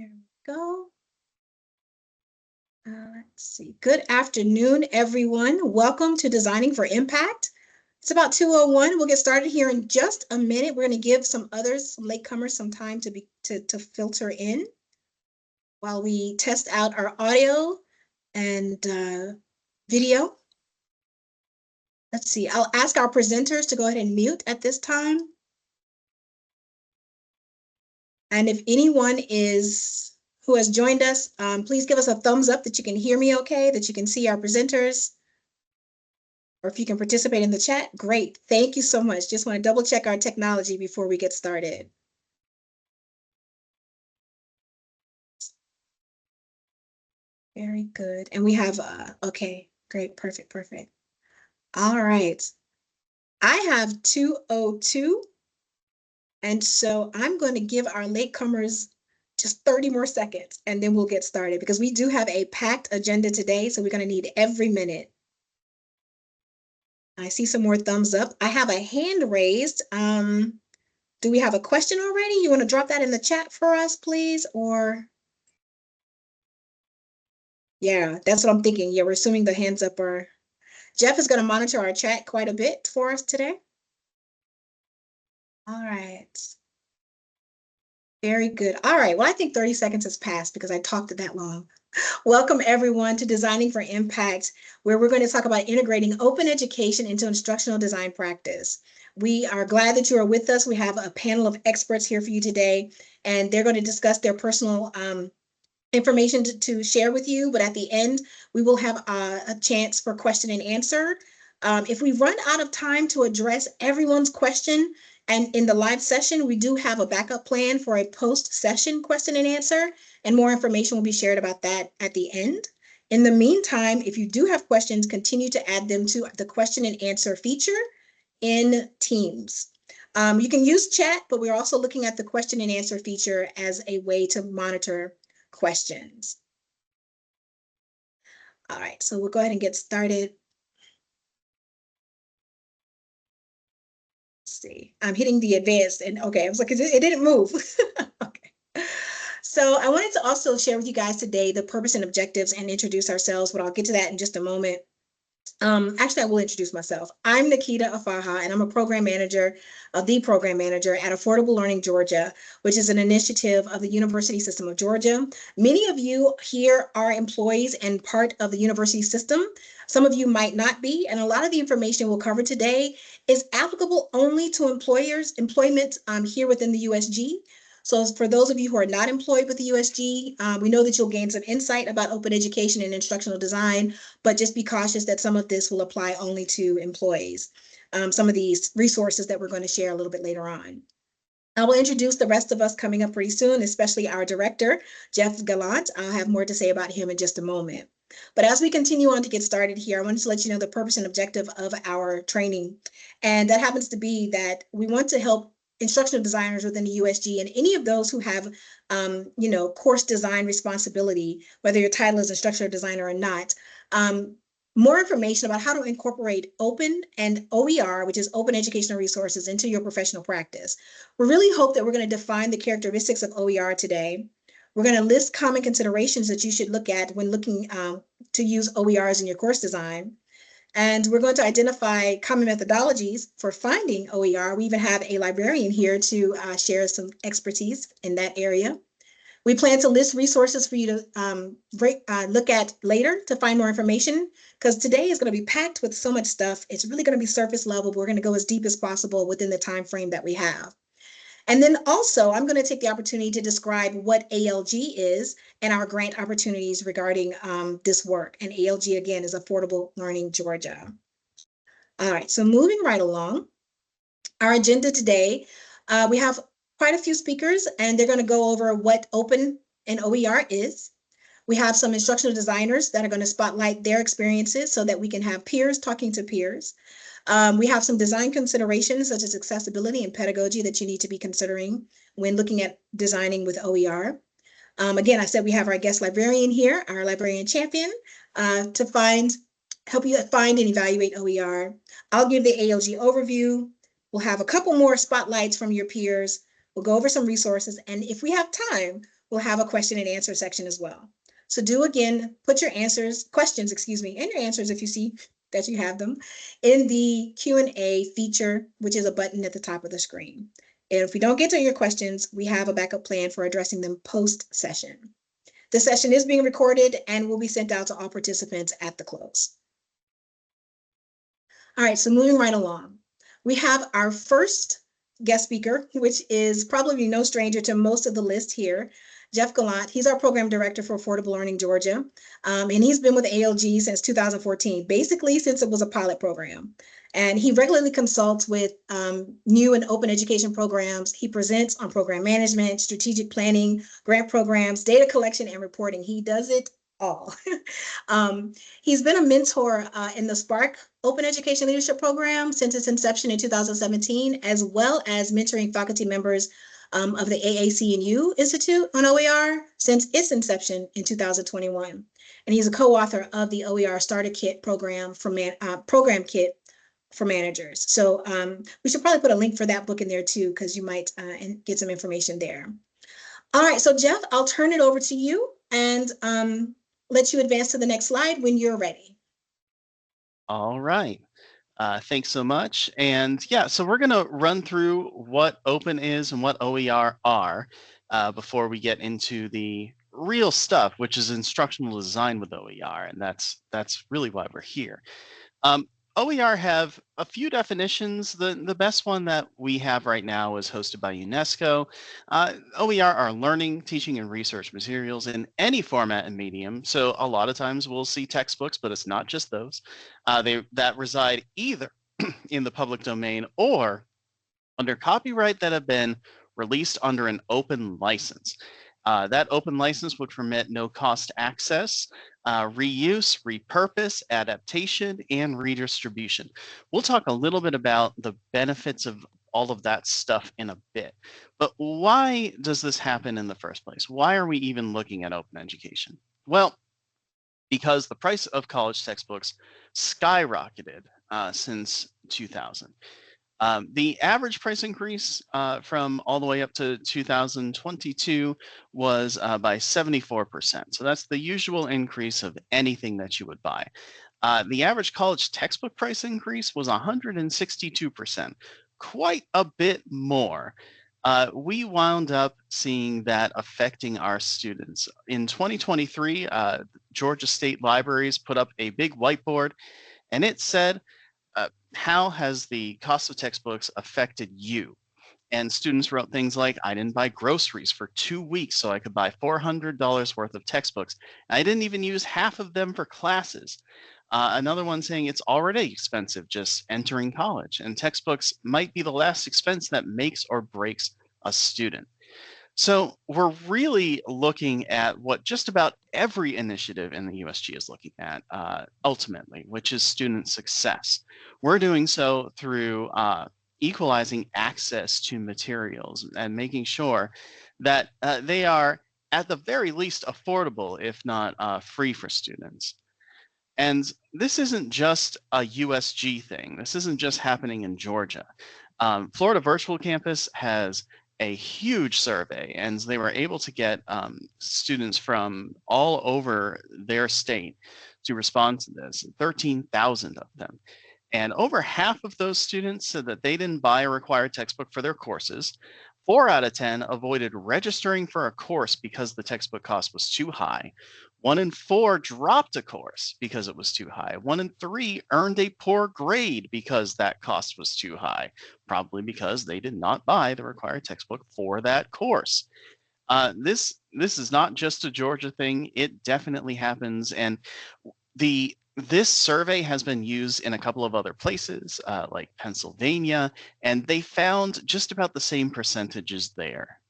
Here we go. Let's see. Good afternoon, everyone. Welcome to Designing for Impact. It's about 2:01. We'll get started here in just a minute. We're going to give some others, some latecomers, some time to filter in while we test out our audio and video. Let's see. I'll ask our presenters to go ahead and mute at this time. And if anyone who has joined us, please give us a thumbs up that you can hear me okay, that you can see our presenters. Or if you can participate in the chat, great. Thank you so much. Just want to double check our technology before we get started. Very good. And we have, okay, great, perfect. All right. I have 2:02. And so I'm going to give our latecomers just 30 more seconds, and then we'll get started because we do have a packed agenda today. So we're going to need every minute. I see some more thumbs up. I have a hand raised. Do we have a question already? You want to drop that in the chat for us, please? Or yeah, that's what I'm thinking. Yeah, we're assuming the hands up are. Jeff is going to monitor our chat quite a bit for us today. All right. Very good. All right. Well, I think 30 seconds has passed because I talked that long. Welcome, everyone, to Designing for Impact, where we're going to talk about integrating open education into instructional design practice. We are glad that you are with us. We have a panel of experts here for you today, and they're going to discuss their personal information to share with you. But at the end, we will have a chance for question and answer. If we run out of time to address everyone's question, and in the live session, we do have a backup plan for a post-session question and answer, and more information will be shared about that at the end. In the meantime, if you do have questions, continue to add them to the question and answer feature in Teams. You can use chat, but we're also looking at the question and answer feature as a way to monitor questions. All right, so we'll go ahead and get started. See, I'm hitting the advanced, and okay, I was like, it didn't move. Okay. So I wanted to also share with you guys today the purpose and objectives and introduce ourselves, but I'll get to that in just a moment. Actually, I will introduce myself. I'm Nikita Afaha, and I'm a program manager at Affordable Learning Georgia, which is an initiative of the University System of Georgia. Many of you here are employees and part of the university system. Some of you might not be, and a lot of the information we'll cover today is applicable only to employment here within the USG. So for those of you who are not employed with the USG, we know that you'll gain some insight about open education and instructional design, but just be cautious that some of this will apply only to employees. Some of these resources that we're going to share a little bit later on. I will introduce the rest of us coming up pretty soon, especially our director, Jeff Gallant. I'll have more to say about him in just a moment. But as we continue on to get started here, I wanted to let you know the purpose and objective of our training. And that happens to be that we want to help instructional designers within the USG and any of those who have, course design responsibility, whether your title is instructional designer or not, more information about how to incorporate open and OER, which is open educational resources, into your professional practice. We really hope that we're going to define the characteristics of OER today. We're going to list common considerations that you should look at when looking to use OERs in your course design. And we're going to identify common methodologies for finding OER. We even have a librarian here to share some expertise in that area. We plan to list resources for you to look at later to find more information, because today is going to be packed with so much stuff. It's really going to be surface level, but we're going to go as deep as possible within the time frame that we have. And then also, I'm going to take the opportunity to describe what ALG is and our grant opportunities regarding this work. And ALG, again, is Affordable Learning Georgia. All right, so moving right along, our agenda today, we have quite a few speakers, and they're going to go over what open and OER is. We have some instructional designers that are going to spotlight their experiences so that we can have peers talking to peers. We have some design considerations such as accessibility and pedagogy that you need to be considering when looking at designing with OER. Again, I said we have our guest librarian here, our librarian champion, to help you find and evaluate OER. I'll give the ALG overview. We'll have a couple more spotlights from your peers. We'll go over some resources. And if we have time, we'll have a question and answer section as well. So do again, put your questions, and your answers if you see that you have them in the Q&A feature, which is a button at the top of the screen. And if we don't get to your questions, we have a backup plan for addressing them post-session. The session is being recorded and will be sent out to all participants at the close. All right, so moving right along. We have our first guest speaker, which is probably no stranger to most of the list here, Jeff Gallant. He's our program director for Affordable Learning Georgia, and he's been with ALG since 2014, basically since it was a pilot program. And he regularly consults with new and open education programs. He presents on program management, strategic planning, grant programs, data collection, and reporting. He does it all. He's been a mentor in the Spark Open Education Leadership Program since its inception in 2017, as well as mentoring faculty members of the AAC&U Institute on OER since its inception in 2021. And he's a co-author of the OER Starter Kit program kit for managers. So we should probably put a link for that book in there too, because you might get some information there. All right, so Jeff, I'll turn it over to you and let you advance to the next slide when you're ready. All right. Thanks so much. And yeah, so we're going to run through what open is and what OER are before we get into the real stuff, which is instructional design with OER. And that's really why we're here. OER have a few definitions. The best one that we have right now is hosted by UNESCO. OER are learning, teaching, and research materials in any format and medium. So a lot of times we'll see textbooks, but it's not just those. That reside either in the public domain or under copyright that have been released under an open license. That open license would permit no-cost access, reuse, repurpose, adaptation, and redistribution. We'll talk a little bit about the benefits of all of that stuff in a bit. But why does this happen in the first place? Why are we even looking at open education? Well, because the price of college textbooks skyrocketed since 2000. The average price increase from all the way up to 2022 was by 74%. So that's the usual increase of anything that you would buy. The average college textbook price increase was 162%, quite a bit more. We wound up seeing that affecting our students. In 2023, Georgia State Libraries put up a big whiteboard, and it said, how has the cost of textbooks affected you? And students wrote things like, I didn't buy groceries for 2 weeks so I could buy $400 worth of textbooks. I didn't even use half of them for classes. Another one saying it's already expensive just entering college, and textbooks might be the last expense that makes or breaks a student. So we're really looking at what just about every initiative in the USG is looking at ultimately, which is student success. We're doing so through equalizing access to materials and making sure that they are at the very least affordable, if not free for students. And this isn't just a USG thing. This isn't just happening in Georgia. Florida Virtual Campus has a huge survey, and they were able to get students from all over their state to respond to this, 13,000 of them. And over half of those students said that they didn't buy a required textbook for their courses. 4 out of 10 avoided registering for a course because the textbook cost was too high. 1 in 4 dropped a course because it was too high. 1 in 3 earned a poor grade because that cost was too high, probably because they did not buy the required textbook for that course. This is not just a Georgia thing. It definitely happens. And this survey has been used in a couple of other places, like Pennsylvania, and they found just about the same percentages there.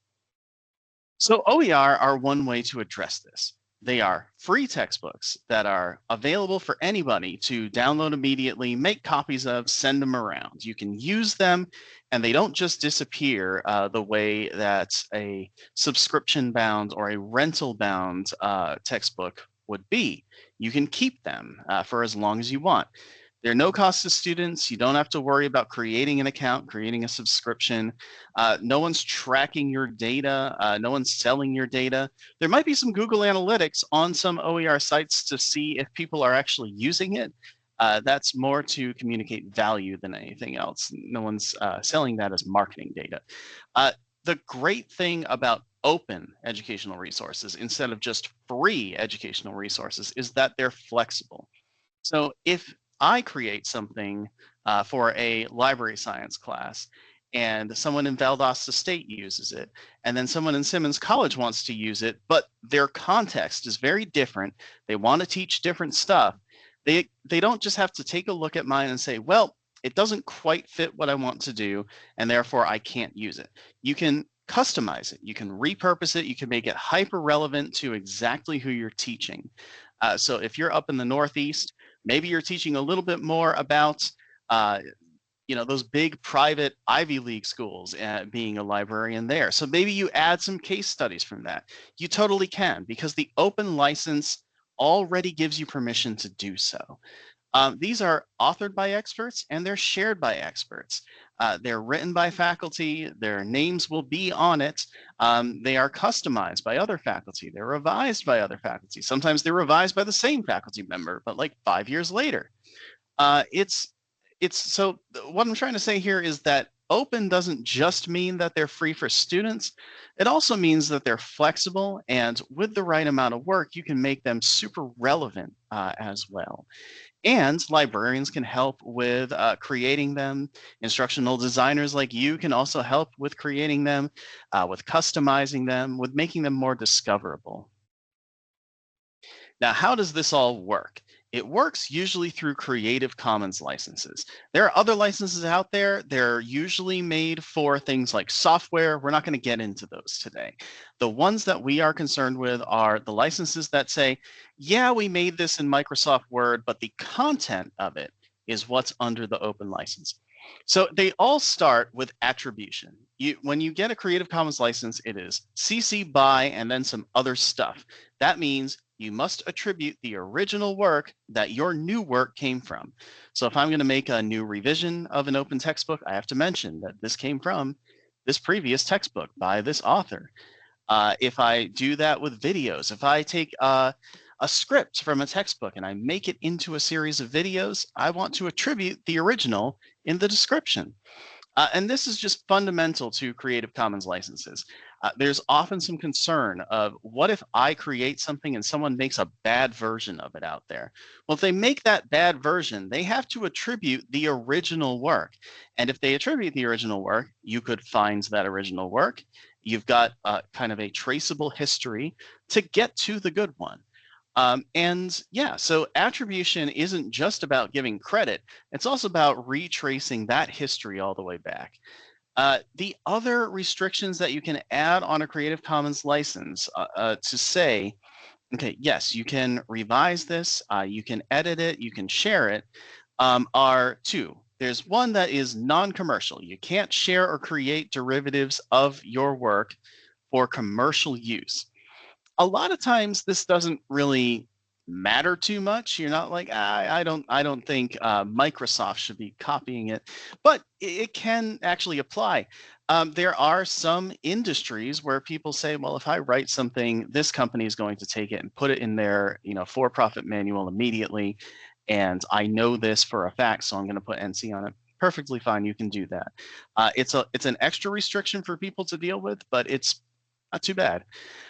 So OER are one way to address this. They are free textbooks that are available for anybody to download immediately, make copies of, send them around. You can use them, and they don't just disappear the way that a subscription-bound or a rental-bound textbook would be. You can keep them for as long as you want. There are no costs to students. You don't have to worry about creating an account, creating a subscription. No one's tracking your data. No one's selling your data. There might be some Google Analytics on some OER sites to see if people are actually using it. That's more to communicate value than anything else. No one's selling that as marketing data. Uh, the great thing about open educational resources instead of just free educational resources is that they're flexible. So if I create something for a library science class and someone in Valdosta State uses it, and then someone in Simmons College wants to use it, but their context is very different, they want to teach different stuff, they don't just have to take a look at mine and say, well, it doesn't quite fit what I want to do, and therefore I can't use it. You can customize it, you can repurpose it, you can make it hyper relevant to exactly who you're teaching. So if you're up in the Northeast, maybe you're teaching a little bit more about uh, those big private Ivy League schools, being a librarian there. So maybe you add some case studies from that. You totally can, because the open license already gives you permission to do so. These are authored by experts and they're shared by experts. They're written by faculty, their names will be on it. They are customized by other faculty, they're revised by other faculty. Sometimes they're revised by the same faculty member, but like 5 years later. It's so what I'm trying to say here is that open doesn't just mean that they're free for students. It also means that they're flexible, and with the right amount of work, you can make them super relevant as well. And librarians can help with creating them. Instructional designers like you can also help with creating them, with customizing them, with making them more discoverable. Now, how does this all work? It works usually through Creative Commons licenses. There are other licenses out there. They're usually made for things like software. We're not going to get into those today. The ones that we are concerned with are the licenses that say, yeah, we made this in Microsoft Word, but the content of it is what's under the open license. So they all start with attribution. When you get a Creative Commons license, it is CC by and then some other stuff. That means you must attribute the original work that your new work came from. So if I'm going to make a new revision of an open textbook, I have to mention that this came from this previous textbook by this author. If I do that with videos, if I take a script from a textbook and I make it into a series of videos, I want to attribute the original in the description. And this is just fundamental to Creative Commons licenses. There's often some concern of what if I create something and someone makes a bad version of it out there? Well, if they make that bad version, they have to attribute the original work. And if they attribute the original work, you could find that original work. You've got kind of a traceable history to get to the good one. And yeah, so attribution isn't just about giving credit, it's also about retracing that history all the way back. The other restrictions that you can add on a Creative Commons license to say, okay, yes, you can revise this, you can edit it, you can share it, are two. There's one that is non-commercial. You can't share or create derivatives of your work for commercial use. A lot of times this doesn't really matter too much. You're not like, I don't think Microsoft should be copying it, but it can actually apply. There are some industries where people say, well, if I write something, this company is going to take it and put it in their for-profit manual immediately, and I know this for a fact, so I'm going to put NC on it. Perfectly fine, you can do that. It's an extra restriction for people to deal with, but it's not too bad.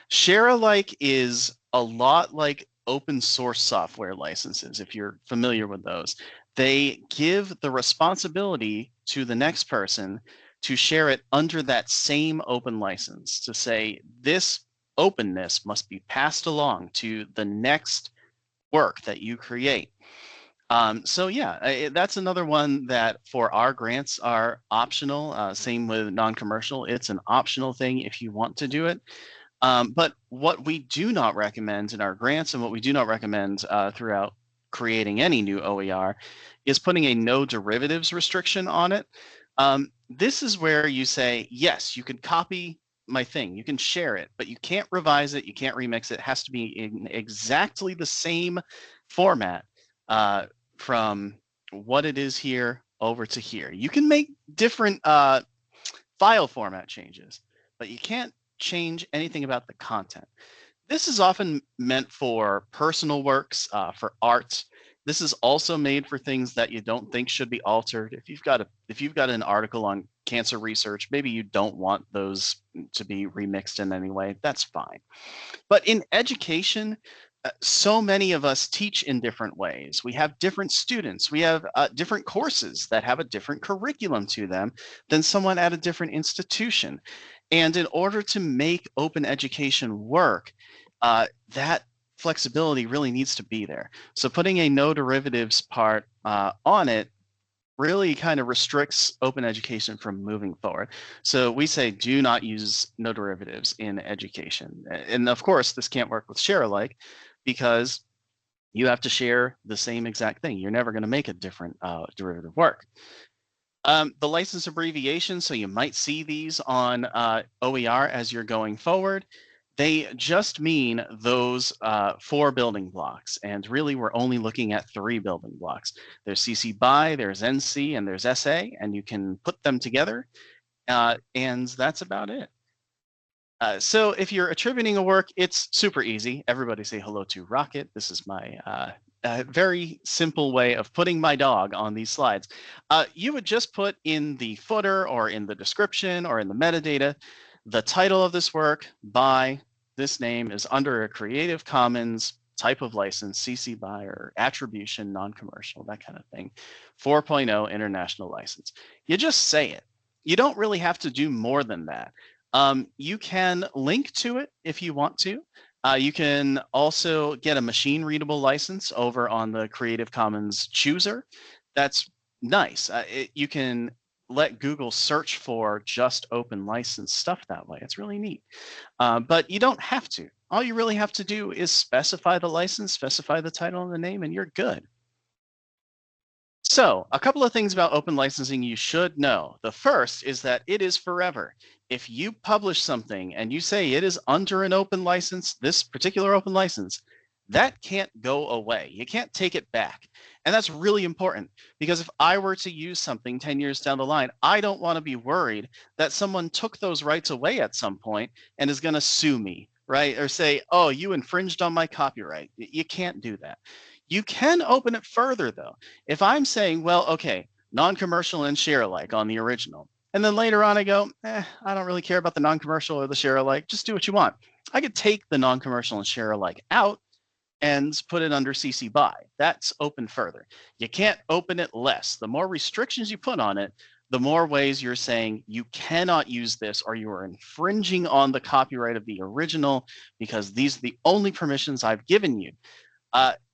Share alike is a lot like open source software licenses, if you're familiar with those. They give the responsibility to the next person to share it under that same open license, to say this openness must be passed along to the next work that you create. So yeah, that's another one that for our grants are optional. Same with non-commercial, it's an optional thing if you want to do it. But what we do not recommend in our grants and what we do not recommend throughout creating any new OER is putting a no derivatives restriction on it. This is where you say, yes, you can copy my thing, you can share it, but you can't revise it, you can't remix it. It has to be in exactly the same format from what it is here over to here. You can make different file format changes, but you can't change anything about the content. This is often meant for personal works, for art. This is also made for things that you don't think should be altered. If you've got an article on cancer research, maybe you don't want those to be remixed in any way. That's fine. But in education, so many of us teach in different ways. We have different students. We have different courses that have a different curriculum to them than someone at a different institution. And in order to make open education work, that flexibility really needs to be there. So putting a no derivatives part on it really kind of restricts open education from moving forward. So we say do not use no derivatives in education. And of course, this can't work with share alike because you have to share the same exact thing. You're never going to make a different derivative work. The license abbreviation, so you might see these on OER as you're going forward. They just mean those 4 building blocks. And really, we're only looking at 3 building blocks. There's CC BY, there's NC, and there's SA, and you can put them together. And that's about it. So if you're attributing a work, it's super easy. Everybody say hello to Rocket. This is my very simple way of putting my dog on these slides. You would just put in the footer or in the description or in the metadata, the title of this work by this name is under a Creative Commons type of license, CC BY or attribution, non-commercial, that kind of thing, 4.0 international license. You just say it. You don't really have to do more than that. You can link to it if you want to. You can also get a machine readable license over on the Creative Commons chooser. That's nice. You can let Google search for just open license stuff that way. It's really neat. But you don't have to. All you really have to do is specify the license, specify the title and the name, and you're good. So, a couple of things about open licensing you should know. The first is that it is forever. If you publish something and you say it is under an open license, this particular open license, that can't go away. You can't take it back. And that's really important because if I were to use something 10 years down the line, I don't want to be worried that someone took those rights away at some point and is going to sue me, right? Or say, oh, you infringed on my copyright. You can't do that. You can open it further though. If I'm saying, well, okay, non-commercial and share alike on the original, and then later on I go, I don't really care about the non-commercial or the share alike, just do what you want. I could take the non-commercial and share alike out and put it under CC BY. That's open further. You can't open it less. The more restrictions you put on it, the more ways you're saying you cannot use this or you are infringing on the copyright of the original because these are the only permissions I've given you.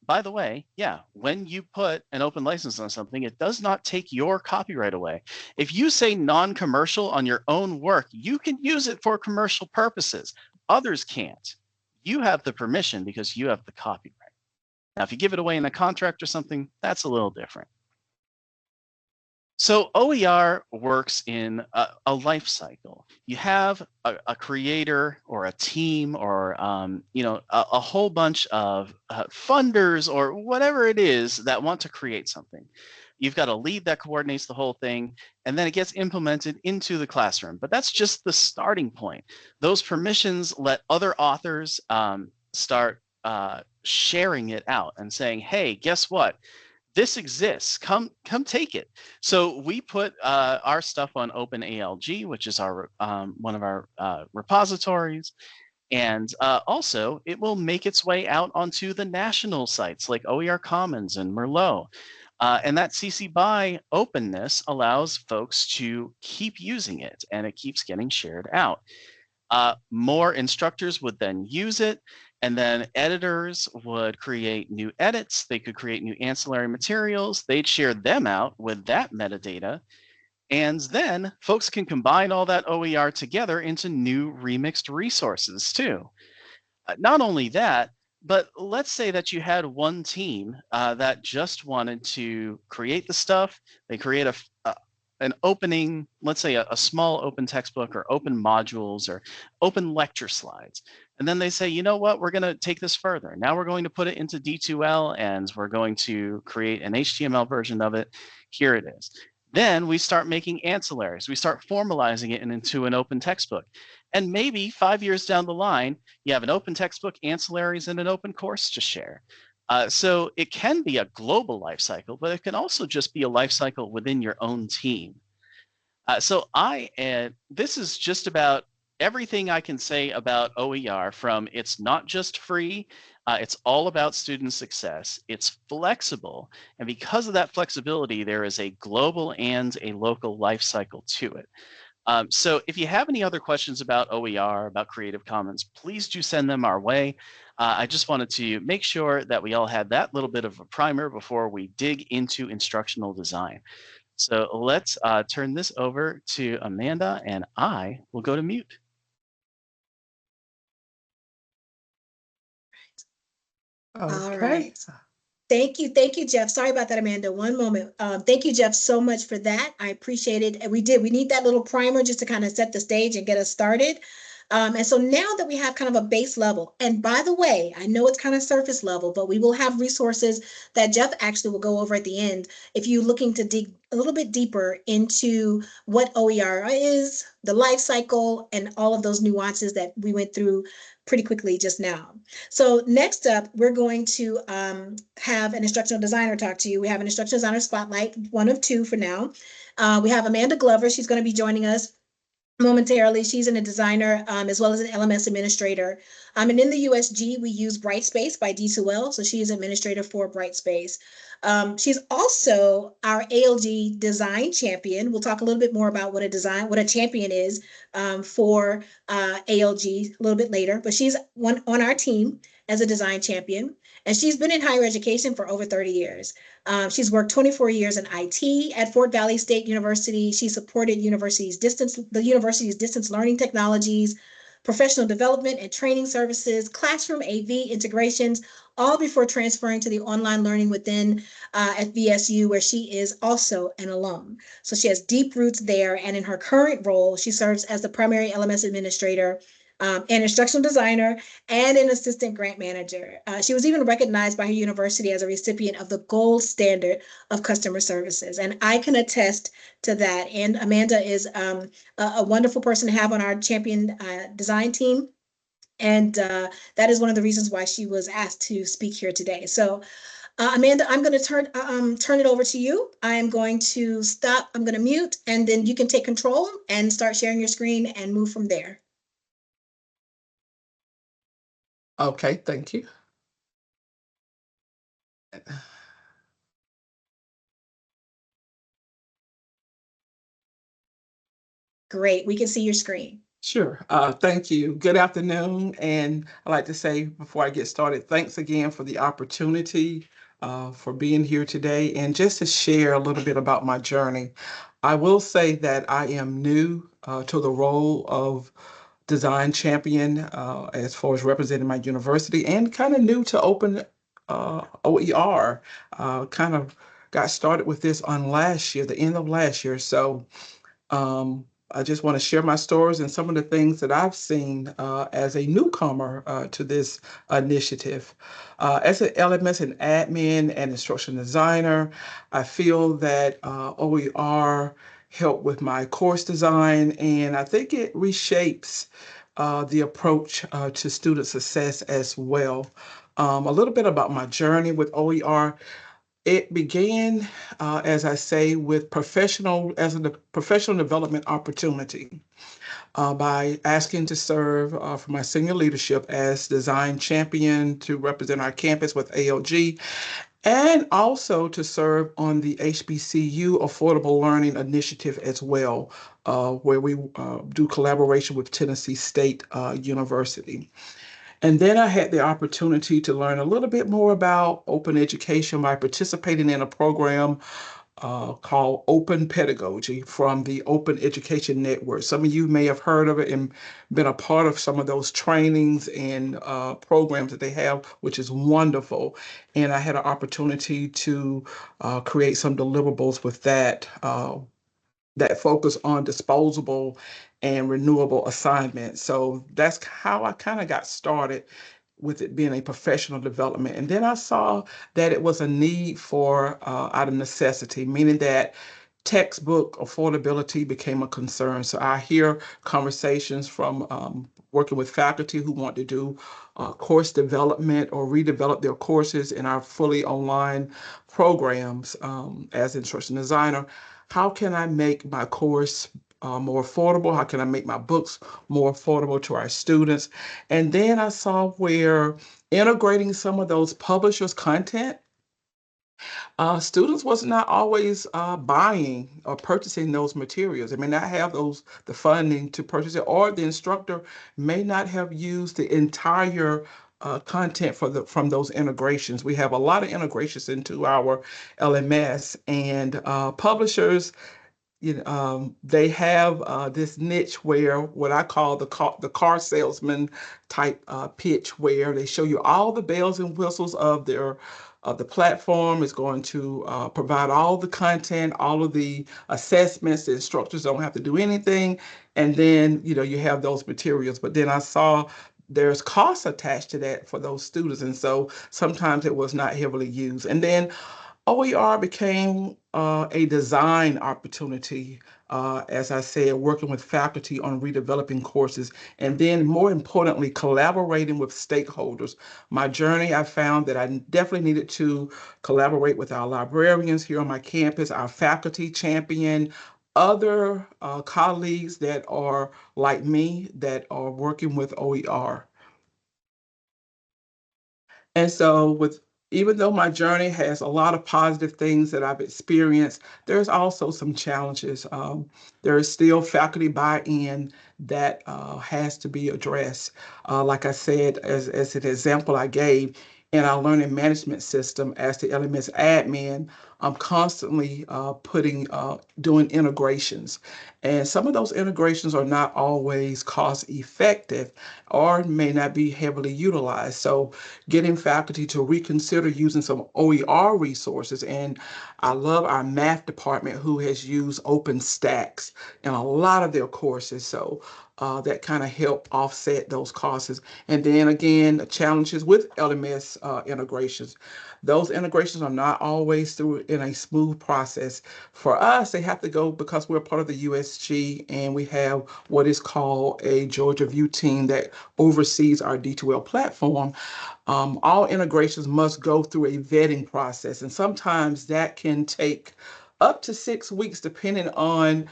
By the way, yeah, when you put an open license on something, it does not take your copyright away. If you say non-commercial on your own work, you can use it for commercial purposes. Others can't. You have the permission because you have the copyright. Now, if you give it away in a contract or something, that's a little different. So OER works in a life cycle. You have a creator or a team or a whole bunch of funders or whatever it is that want to create something. You've got a lead that coordinates the whole thing, and then it gets implemented into the classroom. But that's just the starting point. Those permissions let other authors start sharing it out and saying, hey, guess what? This exists. Come take it. So we put our stuff on OpenALG, which is our one of our repositories, and also it will make its way out onto the national sites like OER Commons and Merlot. And that CC BY openness allows folks to keep using it, and it keeps getting shared out. More instructors would then use it, and then editors would create new edits. They could create new ancillary materials. They'd share them out with that metadata. And then folks can combine all that OER together into new remixed resources too. Not only that, but let's say that you had one team that just wanted to create the stuff. They create an opening, let's say a small open textbook or open modules or open lecture slides. And then they say, you know what, we're going to take this further. Now we're going to put it into D2L and we're going to create an HTML version of it. Here it is. Then we start making ancillaries. We start formalizing it into an open textbook. And maybe 5 years down the line, you have an open textbook, ancillaries, and an open course to share. So it can be a global life cycle, but it can also just be a life cycle within your own team. This is just about everything I can say about OER. From it's not just free, it's all about student success. It's flexible. And because of that flexibility, there is a global and a local life cycle to it. So if you have any other questions about OER, about Creative Commons, please do send them our way. I just wanted to make sure that we all had that little bit of a primer before we dig into instructional design. So let's turn this over to Amanda, and I will go to mute. All right. Thank you, Jeff. Sorry about that, Amanda. One moment. Thank you, Jeff, so much for that. I appreciate it. And we need that little primer just to kind of set the stage and get us started. And so now that we have kind of a base level, and by the way, I know it's kind of surface level, but we will have resources that Jeff actually will go over at the end if you're looking to dig a little bit deeper into what OER is, the life cycle, and all of those nuances that we went through pretty quickly just now. So next up, we're going to have an instructional designer talk to you. We have an instructional designer spotlight, one of two for now. We have Amanda Glover. She's going to be joining us momentarily. She's a designer as well as an LMS administrator. And in the USG, we use Brightspace by D2L. So she is administrator for Brightspace. She's also our ALG design champion. We'll talk a little bit more about what a champion is for ALG a little bit later, but she's on our team as a design champion. And she's been in higher education for over 30 years. She's worked 24 years in IT at Fort Valley State University. She supported the university's distance learning technologies, professional development and training services, classroom AV integrations, all before transferring to the online learning within at VSU, where she is also an alum. So she has deep roots there. And in her current role, she serves as the primary LMS administrator, an instructional designer, and an assistant grant manager. She was even recognized by her university as a recipient of the gold standard of customer services. And I can attest to that. And Amanda is a wonderful person to have on our champion design team. And that is one of the reasons why she was asked to speak here today. So Amanda, I'm going to turn it over to you. I am going to stop. I'm going to mute, and then you can take control and start sharing your screen and move from there. Okay, thank you. Great, we can see your screen. Sure. Thank you. Good afternoon. And I'd like to say before I get started, thanks again for the opportunity for being here today. And just to share a little bit about my journey, I will say that I am new to the role of design champion as far as representing my university, and kind of new to open OER. Kind of got started with this on last year, the end of last year. So I just want to share my stories and some of the things that I've seen as a newcomer to this initiative. As an LMS and admin and instructional designer, I feel that OER helped with my course design, and I think it reshapes the approach to student success as well. A little bit about my journey with OER. It began, as I say, with as a professional development opportunity by asking to serve for my senior leadership as design champion to represent our campus with ALG, and also to serve on the HBCU Affordable Learning Initiative as well, where we do collaboration with Tennessee State University. And then I had the opportunity to learn a little bit more about open education by participating in a program called Open Pedagogy from the Open Education Network. Some of you may have heard of it and been a part of some of those trainings and programs that they have, which is wonderful. And I had an opportunity to create some deliverables with that that focus on disposable and renewable assignments. So that's how I kind of got started with it being a professional development. And then I saw that it was a need for out of necessity, meaning that textbook affordability became a concern. So I hear conversations from working with faculty who want to do course development or redevelop their courses in our fully online programs as instructional designer. How can I make my course more affordable? How can I make my books more affordable to our students? And then I saw where integrating some of those publishers' content, students was not always buying or purchasing those materials. They may not have the funding to purchase it, or the instructor may not have used the entire content from those integrations. We have a lot of integrations into our LMS, and publishers, they have this niche where what I call the car salesman type pitch, where they show you all the bells and whistles of the platform is going to provide all the content, all of the assessments. The instructors don't have to do anything, and then you have those materials. But then I saw there's costs attached to that for those students, and so sometimes it was not heavily used. And then OER became a design opportunity, as I said, working with faculty on redeveloping courses, and then more importantly, collaborating with stakeholders. My journey, I found that I definitely needed to collaborate with our librarians here on my campus, our faculty champion, other colleagues that are like me that are working with OER. And so, with even though my journey has a lot of positive things that I've experienced, there's also some challenges. There is still faculty buy-in that has to be addressed. Like I said, as an example I gave, in our learning management system as the LMS admin, I'm constantly doing integrations. And some of those integrations are not always cost effective or may not be heavily utilized. So getting faculty to reconsider using some OER resources. And I love our math department who has used OpenStax in a lot of their courses. So that kind of help offset those costs. And then again, the challenges with LMS integrations. Those integrations are not always through in a smooth process. For us, they have to go because we're part of the USG and we have what is called a Georgia View team that oversees our D2L platform. All integrations must go through a vetting process, and sometimes that can take up to 6 weeks, depending on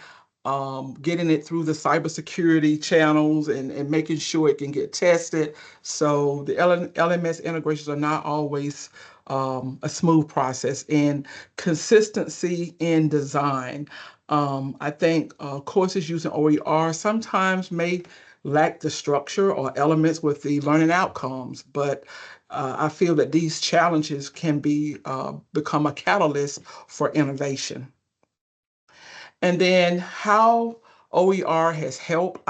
getting it through the cybersecurity channels and making sure it can get tested. So the LMS integrations are not always a smooth process. And consistency in design. I think courses using OER sometimes may lack the structure or elements with the learning outcomes, but I feel that these challenges can become a catalyst for innovation. And then how OER has helped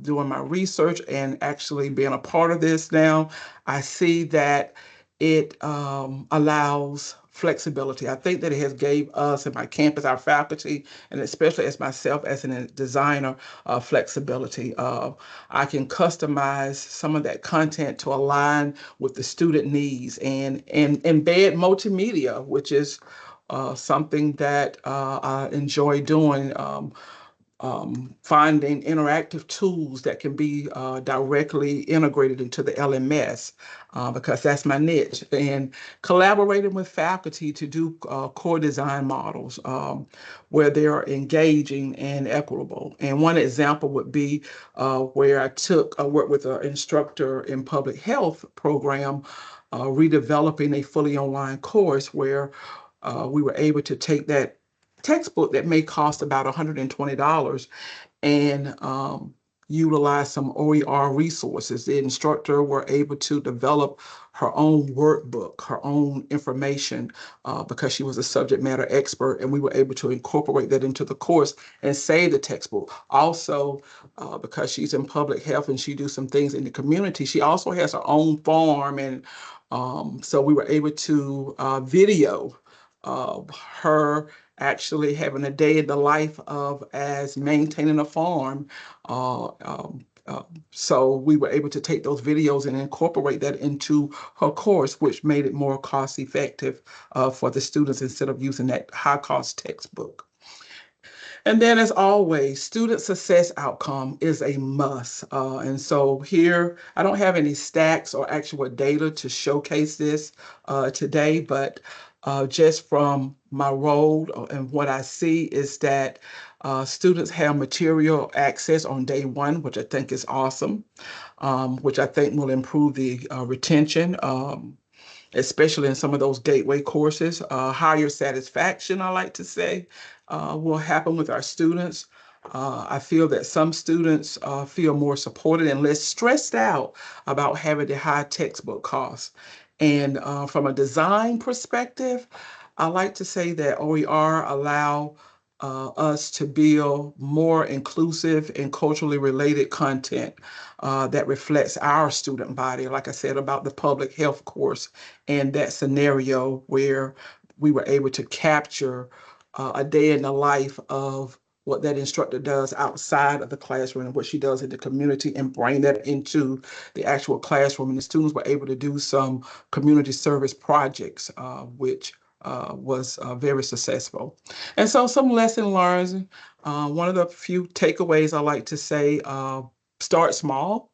doing my research and actually being a part of this now, I see that it allows flexibility. I think that it has gave us and my campus, our faculty, and especially as myself as a designer, flexibility. I can customize some of that content to align with the student needs and embed multimedia, which is something that I enjoy doing, finding interactive tools that can be directly integrated into the LMS because that's my niche, and collaborating with faculty to do core design models where they're engaging and equitable. And one example would be where I worked with an instructor in public health program, redeveloping a fully online course where we were able to take that textbook that may cost about $120 and utilize some OER resources. The instructor were able to develop her own workbook, her own information, because she was a subject matter expert, and we were able to incorporate that into the course and save the textbook. Also, because she's in public health and she do some things in the community, she also has her own farm, and so we were able to video her actually having a day in the life of as maintaining a farm. So we were able to take those videos and incorporate that into her course, which made it more cost effective for the students instead of using that high cost textbook. And then, as always, student success outcome is a must. And so here, I don't have any stats or actual data to showcase this today, but just from my role and what I see is that students have material access on day one, which I think is awesome, which I think will improve the retention. Especially in some of those gateway courses. Higher satisfaction, I like to say, will happen with our students. I feel that some students feel more supported and less stressed out about having the high textbook costs. And from a design perspective, I like to say that OER allow us to build more inclusive and culturally related content that reflects our student body. Like I said about the public health course and that scenario where we were able to capture a day in the life of what that instructor does outside of the classroom and what she does in the community and bring that into the actual classroom. And the students were able to do some community service projects, which was very successful. And so some lesson learned. One of the few takeaways I like to say, start small.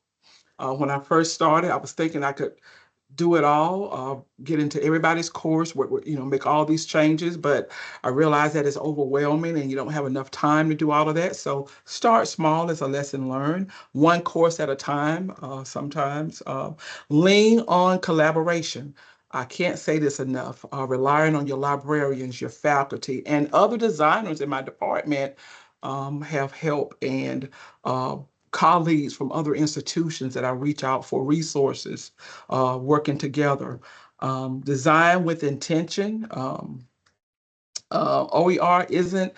When I first started, I was thinking I could do it all, get into everybody's course, make all these changes. But I realize that it's overwhelming and you don't have enough time to do all of that. So start small is a lesson learned, one course at a time. Sometimes lean on collaboration. I can't say this enough. Relying on your librarians, your faculty, and other designers in my department have helped, and colleagues from other institutions that I reach out for resources, working together. Design with intention. OER isn't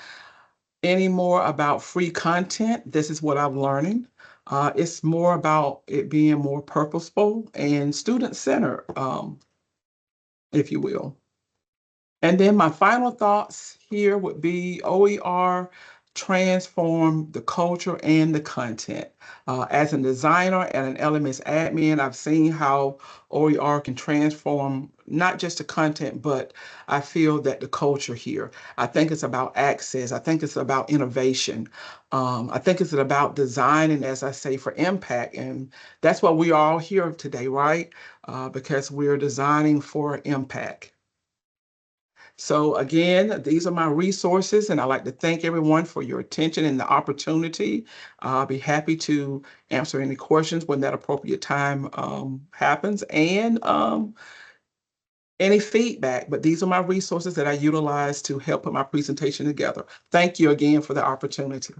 anymore about free content. This is what I'm learning. It's more about it being more purposeful and student-centered, if you will. And then my final thoughts here would be OER transform the culture and the content. As a designer and an LMS admin, I've seen how OER can transform not just the content, but I feel that the culture here. I think it's about access. I think it's about innovation. I think it's about designing, as I say, for impact. And that's what we are all here today, right? Because we're designing for impact. So again, these are my resources, and I'd like to thank everyone for your attention and the opportunity. I'll be happy to answer any questions when that appropriate time happens, and any feedback. But these are my resources that I utilize to help put my presentation together. Thank you again for the opportunity.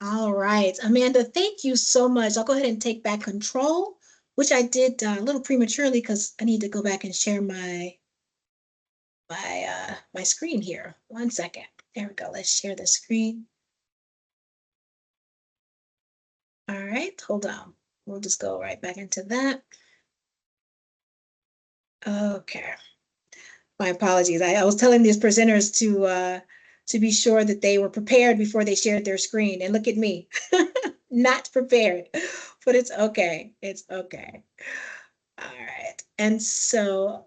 All right, Amanda, thank you so much. I'll go ahead and take back control, which I did a little prematurely because I need to go back and share my screen here. 1 second. There we go. Let's share the screen. All right, hold on. We'll just go right back into that. Okay. My apologies. I was telling these presenters to be sure that they were prepared before they shared their screen. And look at me, not prepared, but it's okay. It's okay. All right. And so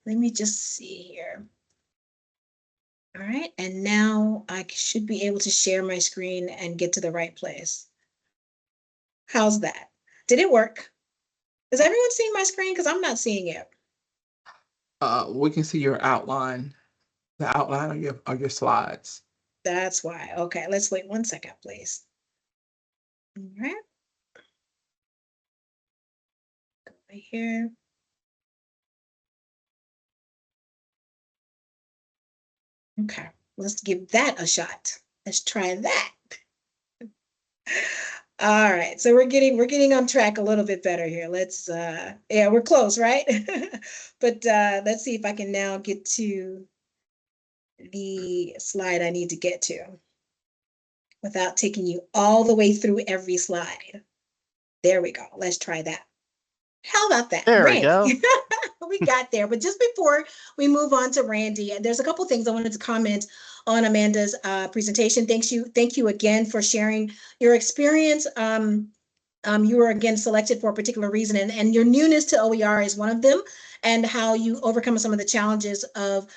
let me just see here. All right. And now I should be able to share my screen and get to the right place. How's that? Did it work? Is everyone seeing my screen? Because I'm not seeing it. We can see your outline, the outline of your slides. That's why. Okay, let's wait 1 second, please. All right. Go right here. Okay, let's give that a shot. Let's try that. All right, so we're getting on track a little bit better here. Let's yeah, we're close, right? But let's see if I can now get to the slide I need to get to without taking you all the way through every slide. There we go. Let's try that. How about that? There we Randy. go. we got there. But just before we move on to Randy, there's a couple things I wanted to comment on Amanda's presentation. Thank you again for sharing your experience. You were again selected for a particular reason, and your newness to OER is one of them, and how you overcome some of the challenges of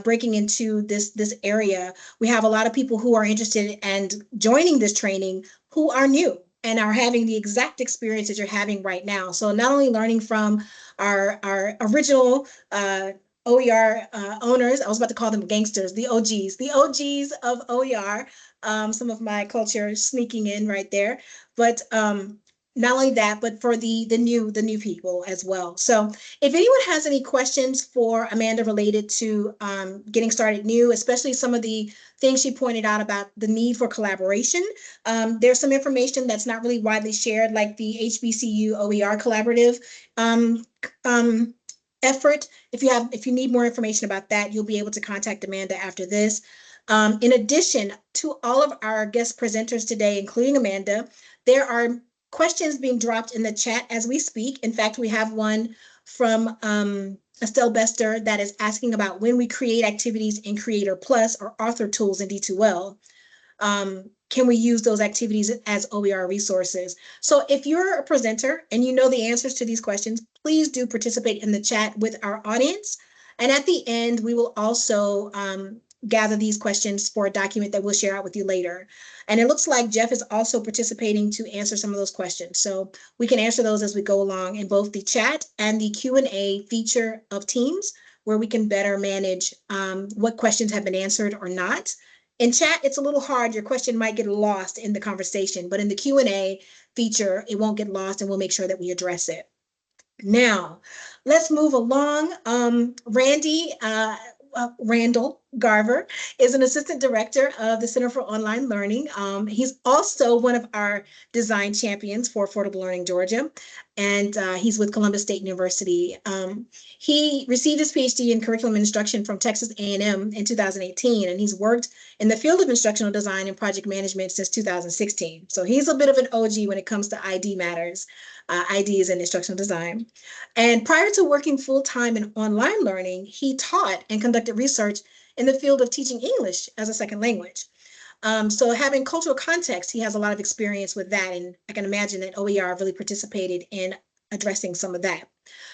breaking into this area. We have a lot of people who are interested and joining this training who are new and are having the exact experience that you're having right now. So not only learning from our original OER owners, I was about to call them gangsters, the OGs of OER. Some of my culture sneaking in right there, but not only that, but for the new people as well. So if anyone has any questions for Amanda related to getting started new, especially some of the things she pointed out about the need for collaboration, there's some information that's not really widely shared, like the HBCU OER collaborative effort. If you need more information about that, you'll be able to contact Amanda after this. In addition to all of our guest presenters today, including Amanda, there are questions being dropped in the chat as we speak. In fact, we have one from Estelle Bester that is asking about when we create activities in Creator Plus or Author Tools in D2L. Can we use those activities as OER resources? So if you're a presenter and you know the answers to these questions, please do participate in the chat with our audience. And at the end, we will also gather these questions for a document that we'll share out with you later. And it looks like Jeff is also participating to answer some of those questions. So we can answer those as we go along in both the chat and the Q&A feature of Teams, where we can better manage what questions have been answered or not. In chat, it's a little hard. Your question might get lost in the conversation, but in the Q&A feature, it won't get lost, and we'll make sure that we address it. Now, let's move along. Randy, Randall Garver is an assistant director of the Center for Online Learning. He's also one of our design champions for Affordable Learning Georgia, and he's with Columbus State University. He received his PhD in curriculum instruction from Texas A&M in 2018, and he's worked in the field of instructional design and project management since 2016. So he's a bit of an OG when it comes to ID matters. IDs in instructional design. And prior to working full-time in online learning, he taught and conducted research in the field of teaching English as a second language. So having cultural context, he has a lot of experience with that. And I can imagine that OER really participated in addressing some of that.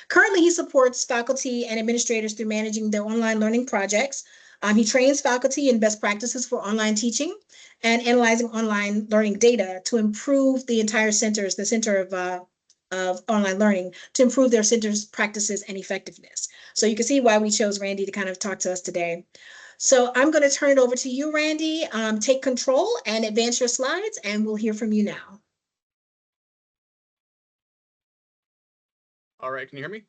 Currently, he supports faculty and administrators through managing their online learning projects. He trains faculty in best practices for online teaching and analyzing online learning data to improve the entire centers, the center of online learning, to improve their center's practices and effectiveness. So you can see why we chose Randy to kind of talk to us today. So I'm going to turn it over to you, Randy. Take control and advance your slides, and we'll hear from you now. All right, can you hear me?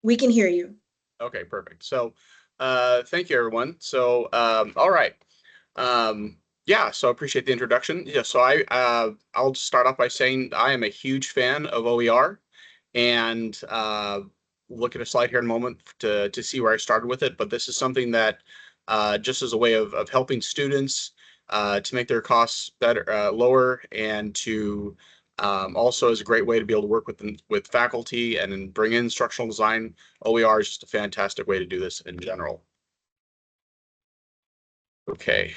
We can hear you. Okay, perfect. So thank you, everyone. So all right. Yeah, so I appreciate the introduction. Yeah, so I'll start off by saying I am a huge fan of OER, and look at a slide here in a moment to see where I started with it. But this is something that just as a way of helping students to make their costs better, lower, and to also is a great way to be able to work with faculty and bring in instructional design. OER is just a fantastic way to do this in general. Okay.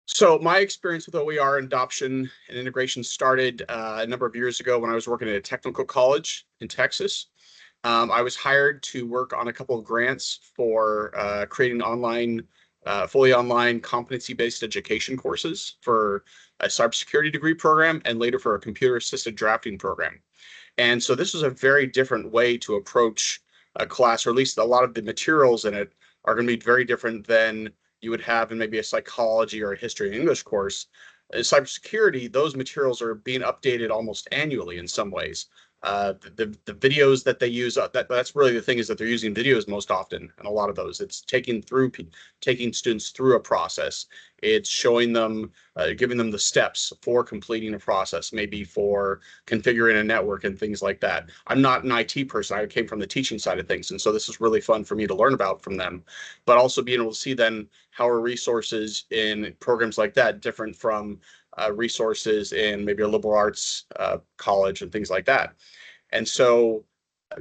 So my experience with OER adoption and integration started a number of years ago when I was working at a technical college in Texas. I was hired to work on a couple of grants for creating fully online competency-based education courses for a cybersecurity degree program and later for a computer-assisted drafting program. And so this was a very different way to approach a class, or at least a lot of the materials in it are going to be very different than you would have in maybe a psychology or a history and English course. In cybersecurity, those materials are being updated almost annually in some ways. The videos that they use, that's really the thing, is that they're using videos most often, and a lot of those, it's taking students through a process. It's showing them, giving them the steps for completing a process, maybe for configuring a network and things like that. I'm not an IT person. I came from the teaching side of things, and so this is really fun for me to learn about from them, but also being able to see then how are resources in programs like that different from resources in maybe a liberal arts college and things like that. And so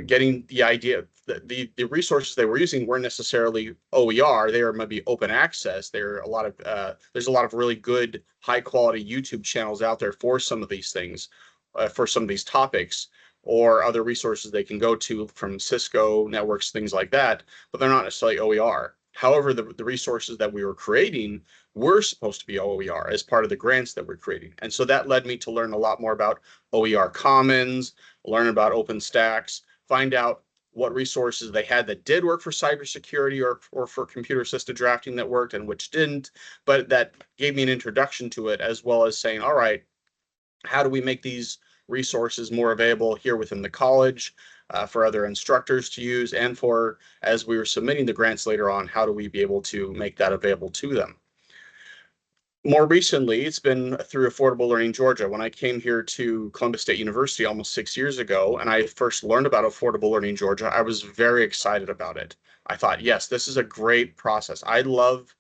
getting the idea that the resources they were using weren't necessarily OER, they are maybe open access. There's a lot of really good high quality YouTube channels out there for some of these things, for some of these topics, or other resources they can go to from Cisco networks, things like that, but they're not necessarily OER. However, the resources that we were creating were supposed to be OER as part of the grants that we're creating. And so that led me to learn a lot more about OER Commons, learn about OpenStax, find out what resources they had that did work for cybersecurity or for computer assisted drafting that worked and which didn't. But that gave me an introduction to it, as well as saying, all right, how do we make these resources more available here within the college for other instructors to use, and for, as we were submitting the grants later on, how do we be able to make that available to them? More recently, it's been through Affordable Learning Georgia. When I came here to Columbus State University almost 6 years ago, and I first learned about Affordable Learning Georgia, I was very excited about it. I thought, yes, this is a great process. I love,